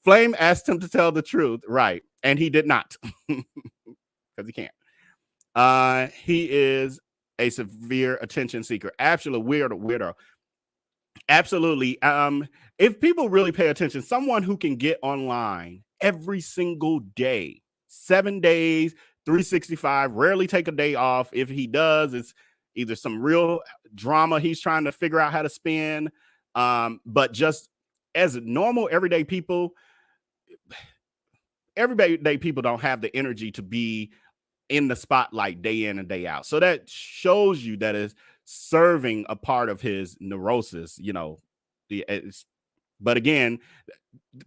Flame asked him to tell the truth, right? And he did not, because he can't. He is a severe attention seeker. Absolutely weirdo. Absolutely. If people really pay attention, someone who can get online every single day, 7 days, 365, rarely take a day off. If he does, it's either some real drama he's trying to figure out how to spin. But just as normal everyday people don't have the energy to be in the spotlight day in and day out. So that shows you that is serving a part of his neurosis, but again,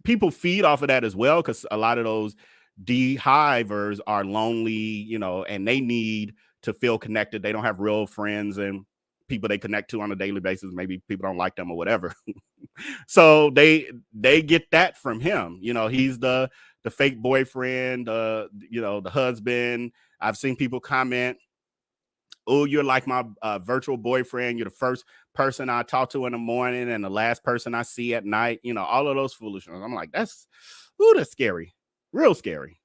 people feed off of that as well, because a lot of those dehivers are lonely, and they need to feel connected. They don't have real friends and people they connect to on a daily basis. Maybe people don't like them or whatever. So they get that from him. He's the fake boyfriend, the husband. I've seen people comment, oh, you're like my virtual boyfriend. You're the first person I talk to in the morning and the last person I see at night. All of those foolishness. I'm like, that's scary. Real scary.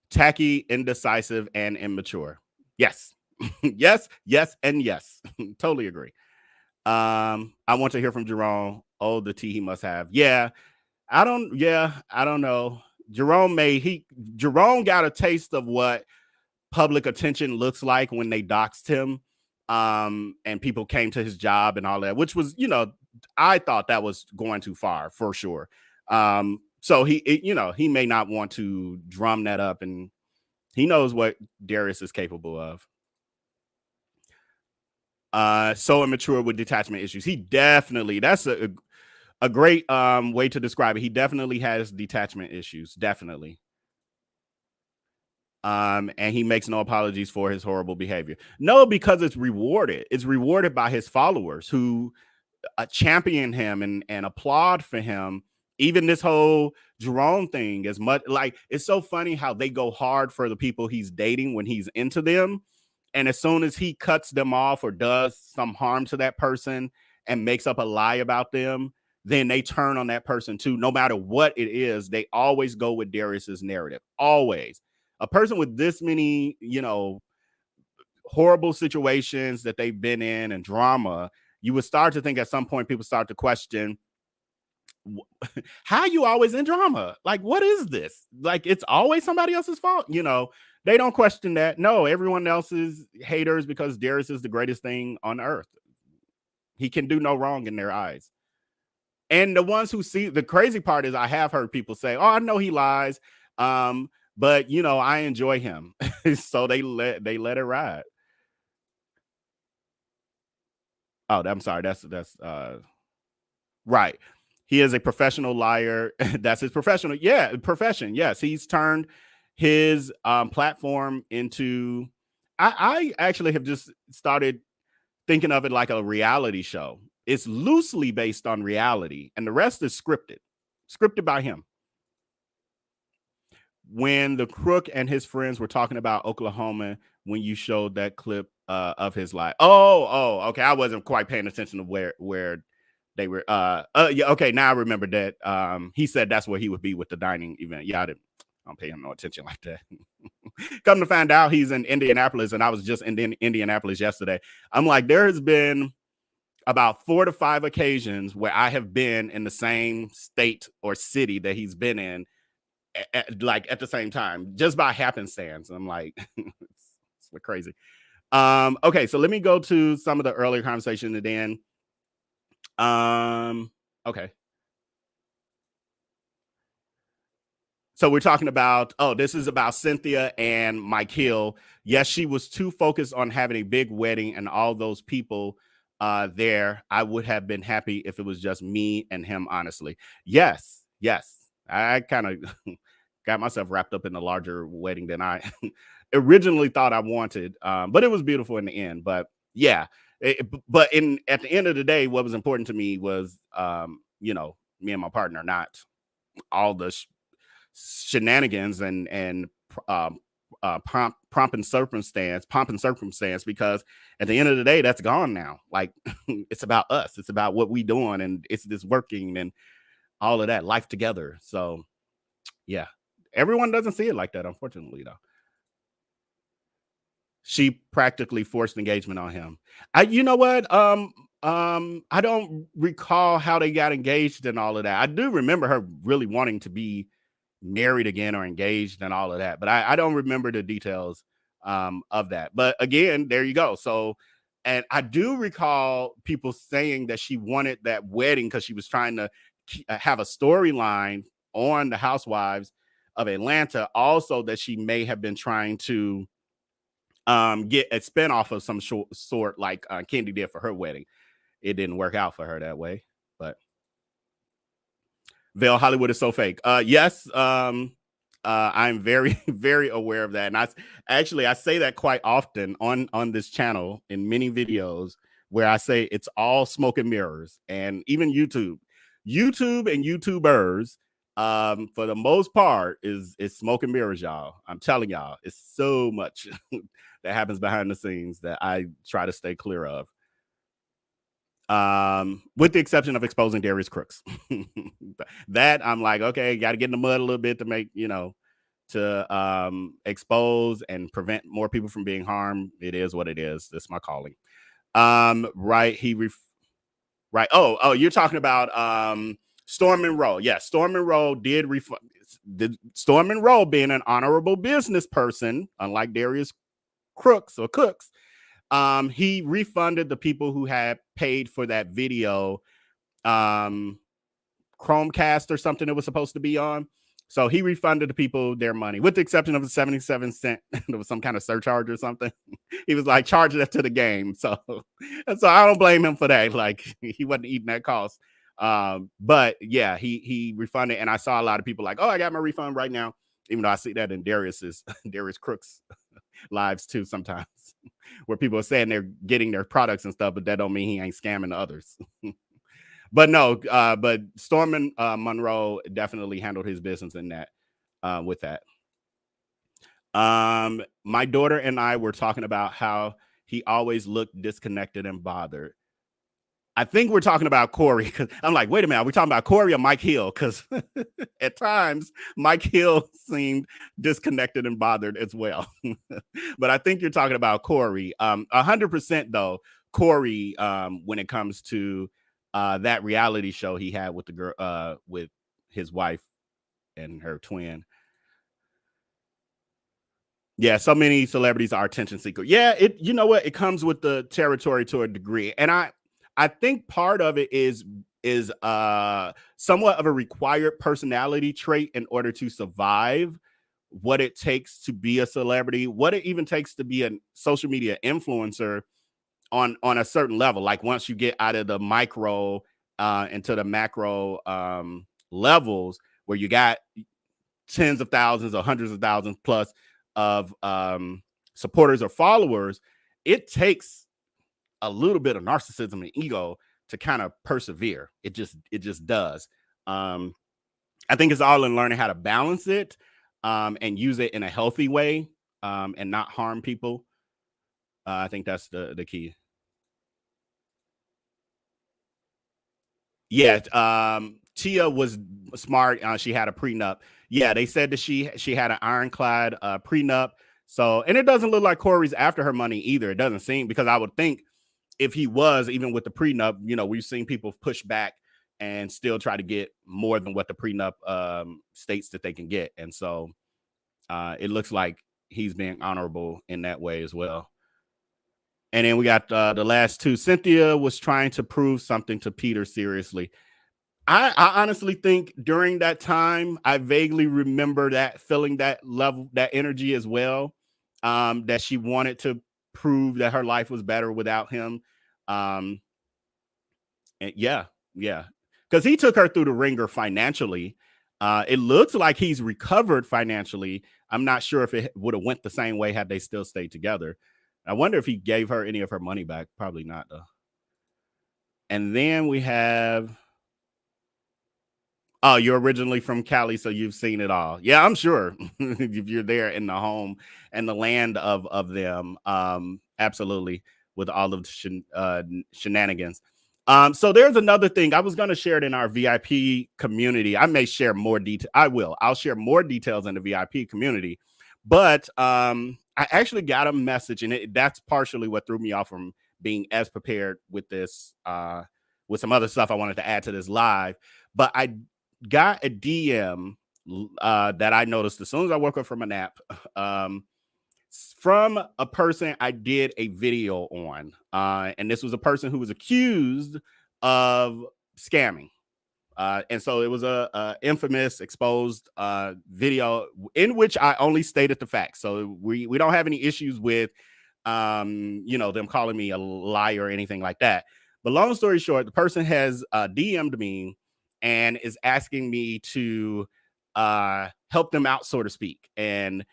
Tacky, indecisive, and immature. Yes. yes, and yes. Totally agree. I want to hear from Jerome. Oh, the tea he must have. Yeah. I don't know. Jerome got a taste of what public attention looks like when they doxed him. And people came to his job and all that, which was, I thought that was going too far for sure. So he may not want to drum that up, and he knows what Darius is capable of. So immature with detachment issues. He definitely, that's a great way to describe it. He definitely has detachment issues. Definitely. And he makes no apologies for his horrible behavior. No, because it's rewarded. It's rewarded by his followers who champion him and applaud for him. Even this whole Jerome thing, as much like it's so funny how they go hard for the people he's dating when he's into them. And as soon as he cuts them off or does some harm to that person and makes up a lie about them, then they turn on that person too. No matter what it is, they always go with Darius's narrative. Always. A person with this many, horrible situations that they've been in and drama, you would start to think at some point people start to question, how are you always in drama? Like, what is this? Like, it's always somebody else's fault. They don't question that. No, everyone else is haters because Darius is the greatest thing on earth. He can do no wrong in their eyes. And the ones who see, the crazy part is I have heard people say, oh, I know he lies. But I enjoy him. So they let it ride. Oh, I'm sorry. That's right. He is a professional liar. That's his profession. Yes, he's turned his platform into. I actually have just started thinking of it like a reality show. It's loosely based on reality, and the rest is scripted by him. When the crook and his friends were talking about Oklahoma, when you showed that clip of his life. Oh, okay. I wasn't quite paying attention to where they were. Yeah, okay. Now I remember that. He said that's where he would be with the dining event. Yeah, I don't pay him no attention like that. Come to find out, he's in Indianapolis, and I was just in Indianapolis yesterday. I'm like, there has been about 4 to 5 occasions where I have been in the same state or city that he's been in, at the same time, just by happenstance. I'm like, it's crazy. Okay, so let me go to some of the earlier conversation and then okay. So we're talking about, this is about Cynthia and Mike Hill. Yes, she was too focused on having a big wedding and all those people there. I would have been happy if it was just me and him, honestly. Yes. I kind of got myself wrapped up in a larger wedding than I originally thought I wanted. But it was beautiful in the end. But yeah, at the end of the day, what was important to me was, me and my partner, not all the shenanigans and pomp and circumstance, because at the end of the day, that's gone now. Like, it's about us. It's about what we doing, and it's this working and all of that life together. So yeah, everyone doesn't see it like that, unfortunately, though. She practically forced engagement on him. You know what? I don't recall how they got engaged and all of that. I do remember her really wanting to be married again or engaged and all of that, but I don't remember the details of that. But again, there you go. So, and I do recall people saying that she wanted that wedding because she was trying to have a storyline on the Housewives of Atlanta. Also, that she may have been trying to get a spinoff of some sort, like Kendi did for her wedding. It didn't work out for her that way, but Vail, Hollywood is so fake. Yes, I'm very, very aware of that. And I say that quite often on this channel in many videos where I say it's all smoke and mirrors, and even YouTube and YouTubers, for the most part is smoke and mirrors, y'all. I'm telling y'all, it's so much that happens behind the scenes that I try to stay clear of. With the exception of exposing Darius Cooks. That I'm like, okay, got to get in the mud a little bit to make, to expose and prevent more people from being harmed. It is what it is. That's my calling. Right. Right. Oh, you're talking about Storm Monroe. Yeah, Storm Monroe did Storm Monroe, being an honorable business person, unlike Darius Cooks, he refunded the people who had paid for that video, Chromecast or something it was supposed to be on. So he refunded the people their money, with the exception of the 77 cent. There was some kind of surcharge or something. He was like, charge that to the game. So I don't blame him for that. Like, he wasn't eating that cost. But yeah, he refunded. And I saw a lot of people like, oh, I got my refund right now. Even though I see that in Darius Cooks lives too sometimes, where people are saying they're getting their products and stuff, but that don't mean he ain't scamming others. But no, but Stormin Monroe definitely handled his business in that, with that. My daughter and I were talking about how he always looked disconnected and bothered. I think we're talking about Corey, because I'm like, wait a minute, are we talking about Corey or Mike Hill? Because at times Mike Hill seemed disconnected and bothered as well. But I think you're talking about Corey. 100% though, Corey, when it comes to that reality show he had with the girl, with his wife and her twin. Yeah, so many celebrities are attention seekers. Yeah, you know what? It comes with the territory to a degree. And I think part of it is somewhat of a required personality trait in order to survive what it takes to be a celebrity, what it even takes to be a social media influencer on a certain level. Like once you get out of the micro into the macro levels where you got tens of thousands or hundreds of thousands plus of supporters or followers, it takes a little bit of narcissism and ego to kind of persevere. It just does. I think it's all in learning how to balance it and use it in a healthy way and not harm people. I think that's the key. Yeah, Tia was smart. She had a prenup. Yeah, they said that she had an ironclad prenup. So, and it doesn't look like Corey's after her money either. It doesn't seem, because I would think if he was, even with the prenup, you know, we've seen people push back and still try to get more than what the prenup states that they can get. And so it looks like he's being honorable in that way as well. And then we got the last two. Cynthia was trying to prove something to Peter seriously. I honestly think during that time, I vaguely remember that feeling that level, that energy as well, that she wanted to prove that her life was better without him. And yeah, because he took her through the ringer financially. It looks like he's recovered financially. I'm not sure if it would have went the same way had they still stayed together. I wonder if he gave her any of her money back. Probably not, though. And then we have, oh, you're originally from Cali, so you've seen it all. Yeah, I'm sure. If you're there in the home and the land of them, absolutely, with all of the shenanigans. So there's another thing. I was going to share it in our VIP community. I may share more detail. I'll share more details in the VIP community. But I actually got a message, and that's partially what threw me off from being as prepared with this, with some other stuff I wanted to add to this live. But I got a DM that I noticed as soon as I woke up from a nap from a person I did a video on. And this was a person who was accused of scamming. And so it was a infamous exposed video in which I only stated the facts. So we don't have any issues with, you know, them calling me a liar or anything like that. But long story short, the person has DM'd me and is asking me to help them out, so to speak, and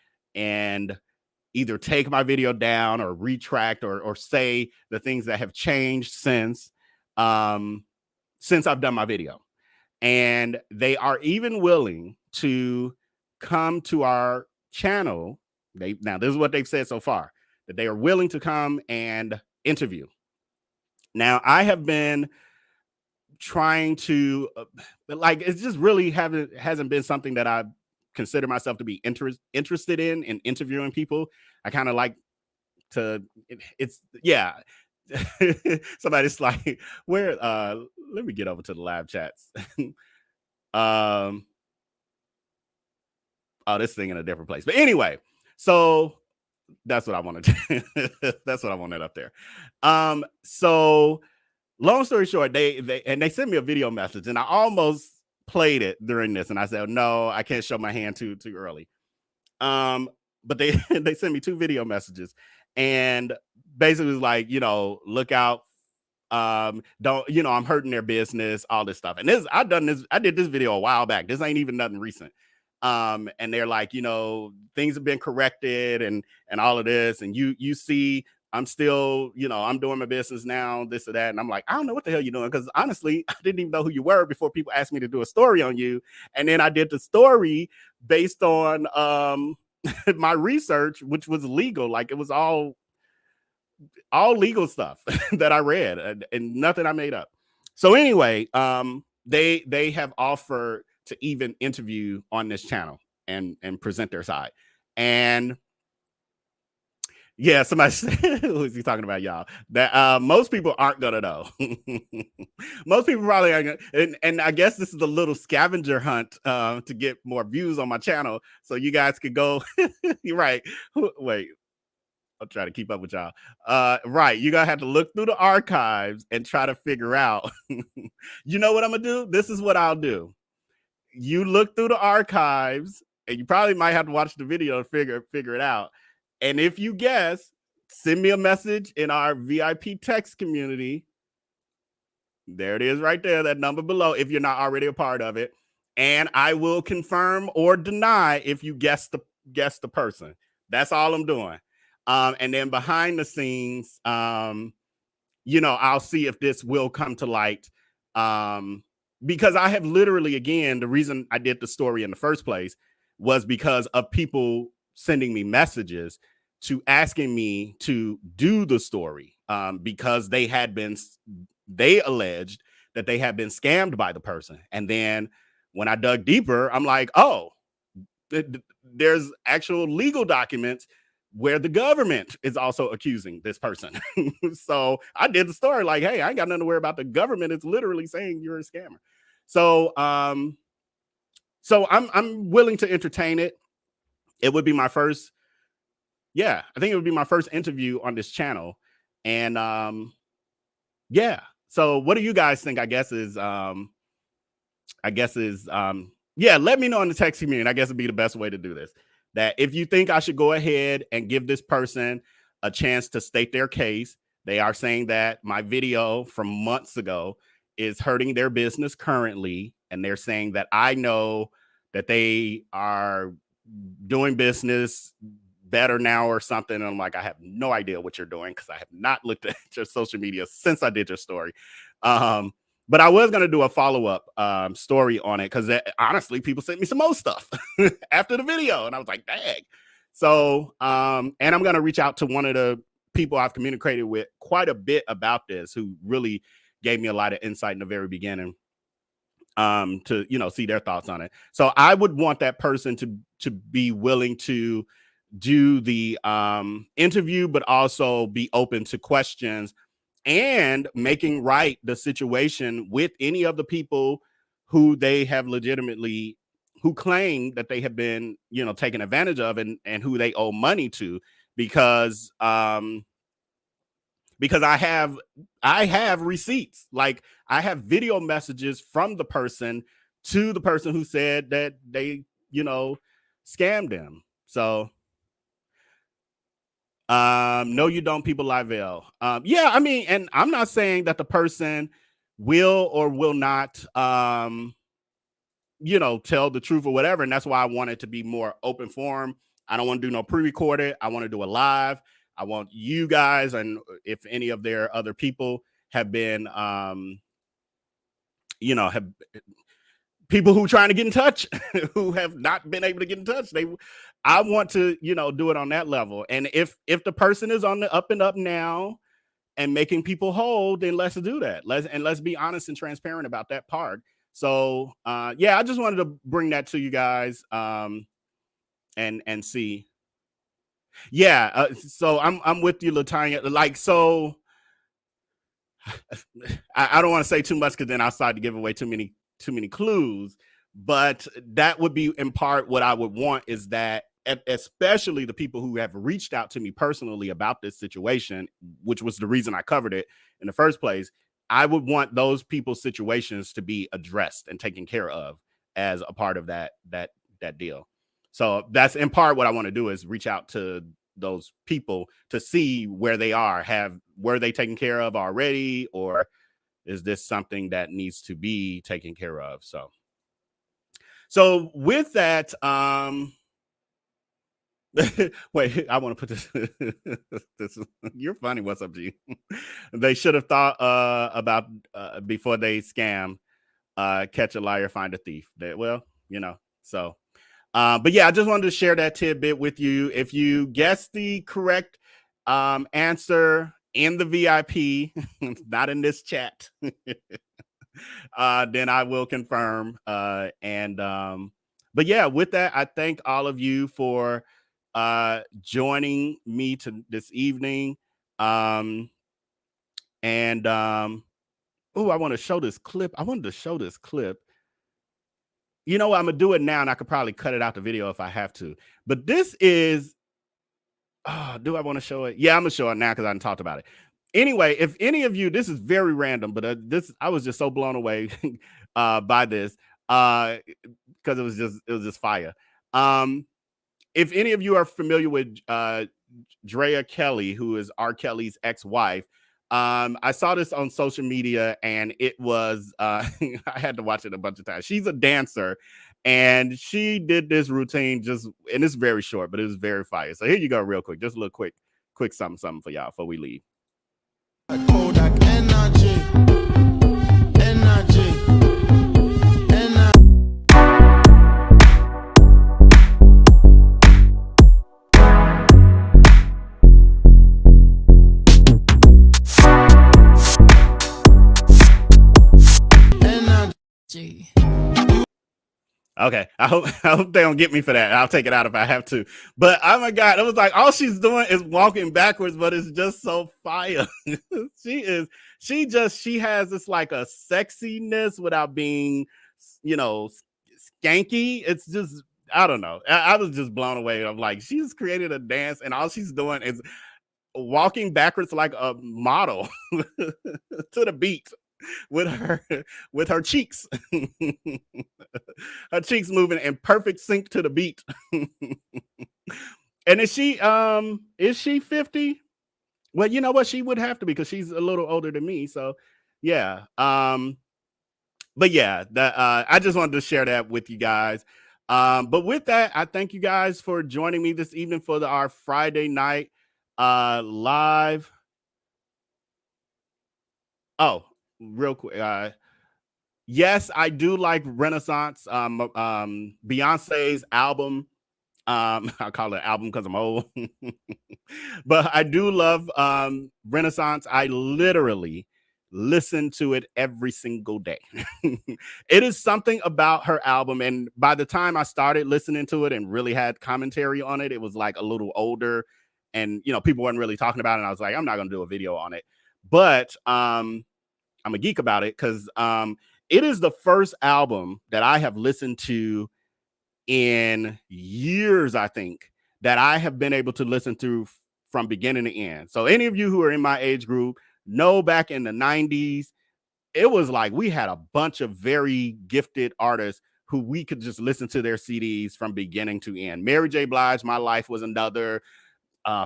either take my video down or retract or say the things that have changed since I've done my video. And they are even willing to come to our channel. Now, this is what they've said so far, that they are willing to come and interview. Now, I have been trying to, like, it's just really hasn't been something that I consider myself to be interested in interviewing people. I kind of like to, yeah. Somebody's like, where, let me get over to the live chats. Oh, this thing in a different place. But anyway, so that's what I wanted to, that's what I wanted up there. So long story short, they sent me a video message, and I almost played it during this, and I said, no, I can't show my hand too early. But they sent me two video messages, and basically was like, you know, look out, don't, you know, I'm hurting their business, all this stuff. And I did this video a while back. This ain't even nothing recent. And they're like, things have been corrected and all of this. And you see, I'm still, I'm doing my business now, this or that. And I'm like, I don't know what the hell you're doing. Because honestly, I didn't even know who you were before people asked me to do a story on you. And then I did the story based on my research, which was legal. Like it was all legal stuff that I read and nothing I made up. So anyway, they have offered to even interview on this channel and present their side. And yeah, somebody said, who is he talking about, y'all? That most people aren't gonna know. Most people probably aren't gonna, and I guess this is a little scavenger hunt to get more views on my channel, so you guys could go. You're right. Wait, I'll try to keep up with y'all. Right, you're gonna have to look through the archives and try to figure out. You know what I'm gonna do? This is what I'll do. You look through the archives, and you probably might have to watch the video to figure it out. And if you guess, send me a message in our VIP text community. There it is right there, that number below, if you're not already a part of it. And I will confirm or deny if you guess the person. That's all I'm doing. And then behind the scenes, I'll see if this will come to light. Because I have literally, again, the reason I did the story in the first place was because of people sending me messages to asking me to do the story because they alleged that they had been scammed by the person. And then when I dug deeper, I'm like, oh, there's actual legal documents where the government is also accusing this person. So I did the story like, hey, I ain't got nothing to worry about. The government is literally saying you're a scammer. So I'm willing to entertain it. It would be my first. Yeah, I think it would be my first interview on this channel. And yeah. So what do you guys think? I guess is yeah, let me know in the text community. I guess it'd be the best way to do this. That if you think I should go ahead and give this person a chance to state their case, they are saying that my video from months ago is hurting their business currently. And they're saying that I know that they are doing business better now or something. And I'm like, I have no idea what you're doing because I have not looked at your social media since I did your story. But I was going to do a follow-up story on it because honestly, people sent me some more stuff after the video. And I was like, dang. So, and I'm going to reach out to one of the people I've communicated with quite a bit about this, who really gave me a lot of insight in the very beginning to, see their thoughts on it. So I would want that person to be willing to do the interview, but also be open to questions and making right the situation with any of the people who they have legitimately, who claim that they have been, taken advantage of and who they owe money to, because I have receipts. Like I have video messages from the person to the person who said that they, scammed them. So no, you don't, people lie veil. Yeah, I mean, and I'm not saying that the person will or will not, tell the truth or whatever. And that's why I want it to be more open forum. I don't want to do no pre-recorded. I want to do a live. I want you guys, and if any of their other people have been, have people who trying to get in touch, who have not been able to get in touch. I want to, do it on that level. And if the person is on the up and up now and making people whole, then let's do that. Let's be honest and transparent about that part. So yeah, I just wanted to bring that to you guys and see. Yeah, so I'm with you, Latanya. Like, so I don't want to say too much because then I'll start to give away too many clues. But that would be in part what I would want, is that especially the people who have reached out to me personally about this situation, which was the reason I covered it in the first place, I would want those people's situations to be addressed and taken care of as a part of that deal. So that's in part what I want to do, is reach out to those people to see where they are. Were they taken care of already, or is this something that needs to be taken care of? So with that, wait, I want to put this. You're funny. What's up, G? They should have thought about before they scam. Catch a liar, find a thief. Well, so. But yeah, I just wanted to share that tidbit with you. If you guess the correct answer in the VIP, not in this chat, then I will confirm. But yeah, with that, I thank all of you for joining me this evening. Oh, I want to show this clip. I wanted to show this clip. You know what? I'm gonna do it now, and I could probably cut it out the video if I have to. But this is, do I want to show it? Yeah, I'm gonna show it now because I hadn't talked about it. Anyway, if any of you, this is very random, but I was just so blown away by this because it was just fire. If any of you are familiar with Drea Kelly, who is R. Kelly's ex-wife, I saw this on social media, and it was I had to watch it a bunch of times. She's a dancer, and she did this routine and it's very short, but it was very fire. So here you go, real quick, just a little quick something for y'all before we leave. Kodak energy. Okay, I hope they don't get me for that. I'll take it out if I have to. But oh my God, it was like all she's doing is walking backwards, but it's just so fire. She has this like a sexiness without being, skanky. It's just, I don't know. I was just blown away. I'm like, she's created a dance, and all she's doing is walking backwards like a model to the beat. With her cheeks, her cheeks moving in perfect sync to the beat. And is she 50? Well, you know what, she would have to be because she's a little older than me. So yeah. But yeah, I just wanted to share that with you guys. But with that, I thank you guys for joining me this evening for our Friday night live. Oh, real quick, yes, I do like Renaissance. Beyonce's album. I call it album because I'm old, but I do love Renaissance. I literally listen to it every single day. It is something about her album, and by the time I started listening to it and really had commentary on it, it was like a little older, and people weren't really talking about it. And I was like, I'm not gonna do a video on it, but I'm a geek about it because it is the first album that I have listened to in years, I think, that I have been able to listen through from beginning to end. So any of you who are in my age group know back in the 90s, it was like we had a bunch of very gifted artists who we could just listen to their CDs from beginning to end. Mary J. Blige, My Life was another.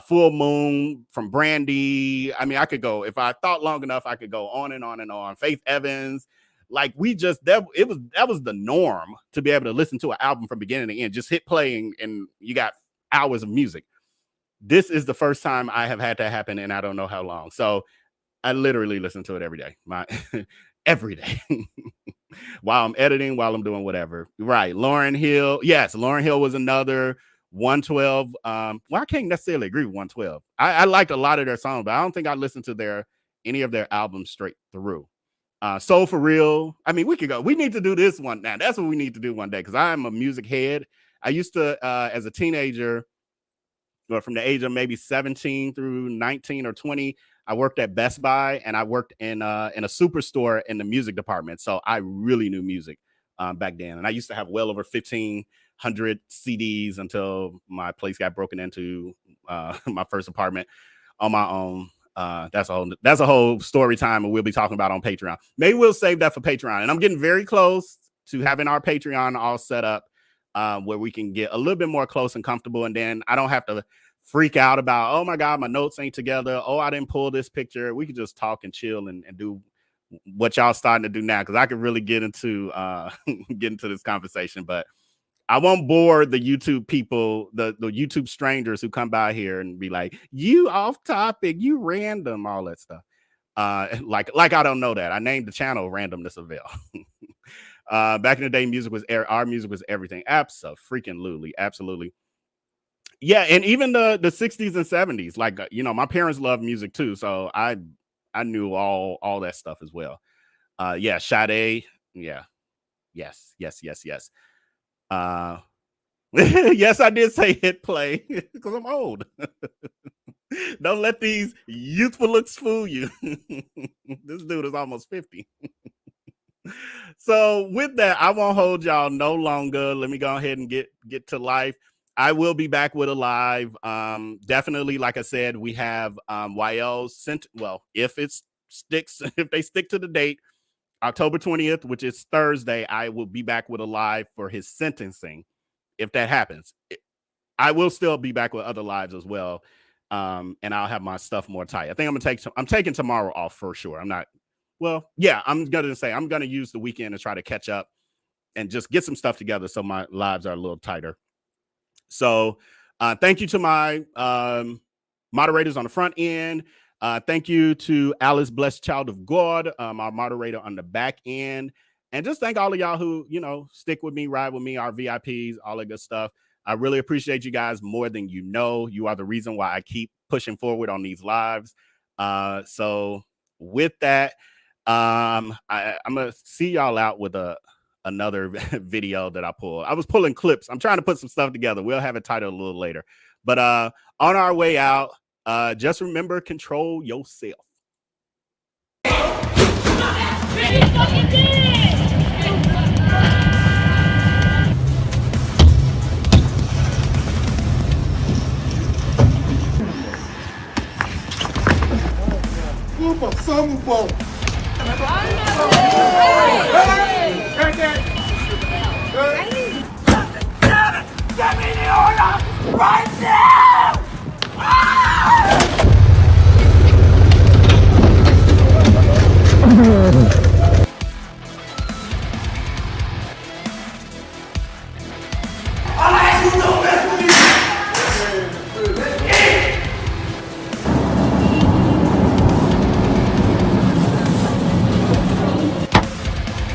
Full Moon from Brandy. I mean, I could go, if I thought long enough, I could go on and on and on. Faith Evans. Like that was the norm to be able to listen to an album from beginning to end. Just hit play and you got hours of music. This is the first time I have had that happen, and I don't know how long. So I literally listen to it every day. Every day. While I'm editing, while I'm doing whatever. Right. Lauryn Hill. Yes, Lauryn Hill was another. 112. Well, I can't necessarily agree with 112. I liked a lot of their songs, but I don't think I listened to any of their albums straight through. Soul for Real. I mean, we need to do this one now. That's what we need to do one day because I'm a music head. I used to, as a teenager, or from the age of maybe 17 through 19 or 20, I worked at Best Buy, and I worked in a superstore in the music department. So I really knew music back then. And I used to have well over 1,500 CDs until my place got broken into, my first apartment on my own. That's a whole story time, and we'll be talking about on Patreon. Maybe we'll save that for Patreon. And I'm getting very close to having our Patreon all set up where we can get a little bit more close and comfortable. And then I don't have to freak out about, oh my God, my notes ain't together. Oh, I didn't pull this picture. We could just talk and chill and do what y'all starting to do now, because I could really get into get into this conversation, but I won't bore the YouTube people, the YouTube strangers who come by here and be like, you off topic, you random, all that stuff. Like I don't know that. I named the channel Randomness Avail. Back in the day, our music was everything. Absolutely. Yeah, and even the 60s and 70s, like you know, my parents loved music too, so I knew all that stuff as well. Yeah, Sade, yeah, yes. Yes, I did say hit play because I'm old. Don't let these youthful looks fool you. This dude is almost 50. So with that, I won't hold y'all no longer. Let me go ahead and get to life. I will be back with a live. Definitely, like I said, we have YL sent. Well, if they stick to the date, October 20th, which is Thursday, I will be back with a live for his sentencing. If that happens, I will still be back with other lives as well. And I'll have my stuff more tight. I think I'm taking tomorrow off for sure. I'm gonna use the weekend to try to catch up and just get some stuff together so my lives are a little tighter. So thank you to my moderators on the front end. Thank you to Alice, Blessed Child of God, our moderator on the back end. And just thank all of y'all who, you know, stick with me, ride with me, our VIPs, all that good stuff. I really appreciate you guys more than you know. You are the reason why I keep pushing forward on these lives. So with that, I'm going to see y'all out with another video that I pulled. I was pulling clips. I'm trying to put some stuff together. We'll have it titled a little later. But on our way out, just remember, control yourself. Somos bom. Get me the order right now!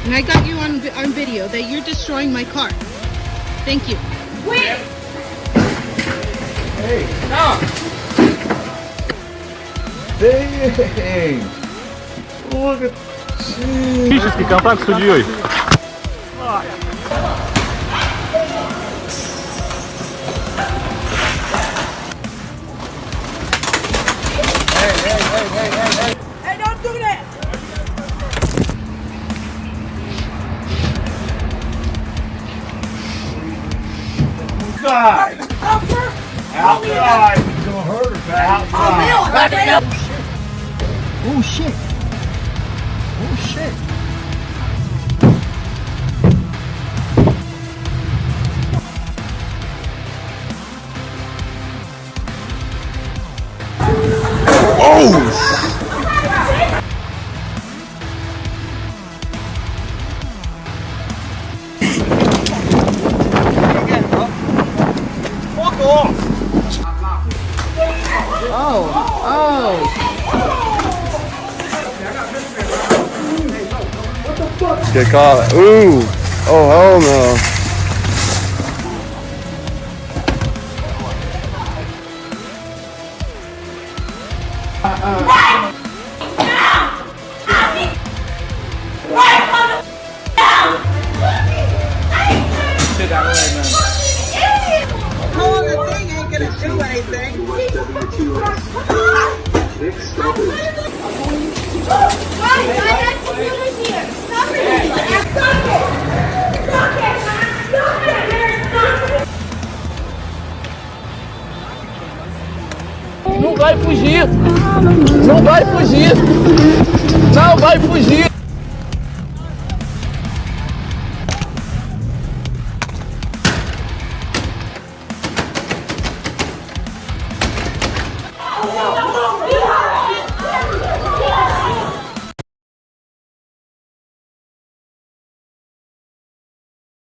And I got you on video that you're destroying my car. Thank you. Wait! Hey, stop! Dang! Look at... Физический контакт с судьей. Hey, don't do that! Outside! Outside! It's gonna hurt her back. Outside! Oh shit! Oh shit! Get caught. Ooh. Oh, hell no. Pulling the thing ain't gonna do anything. Não vai fugir! Não vai fugir! Não vai fugir!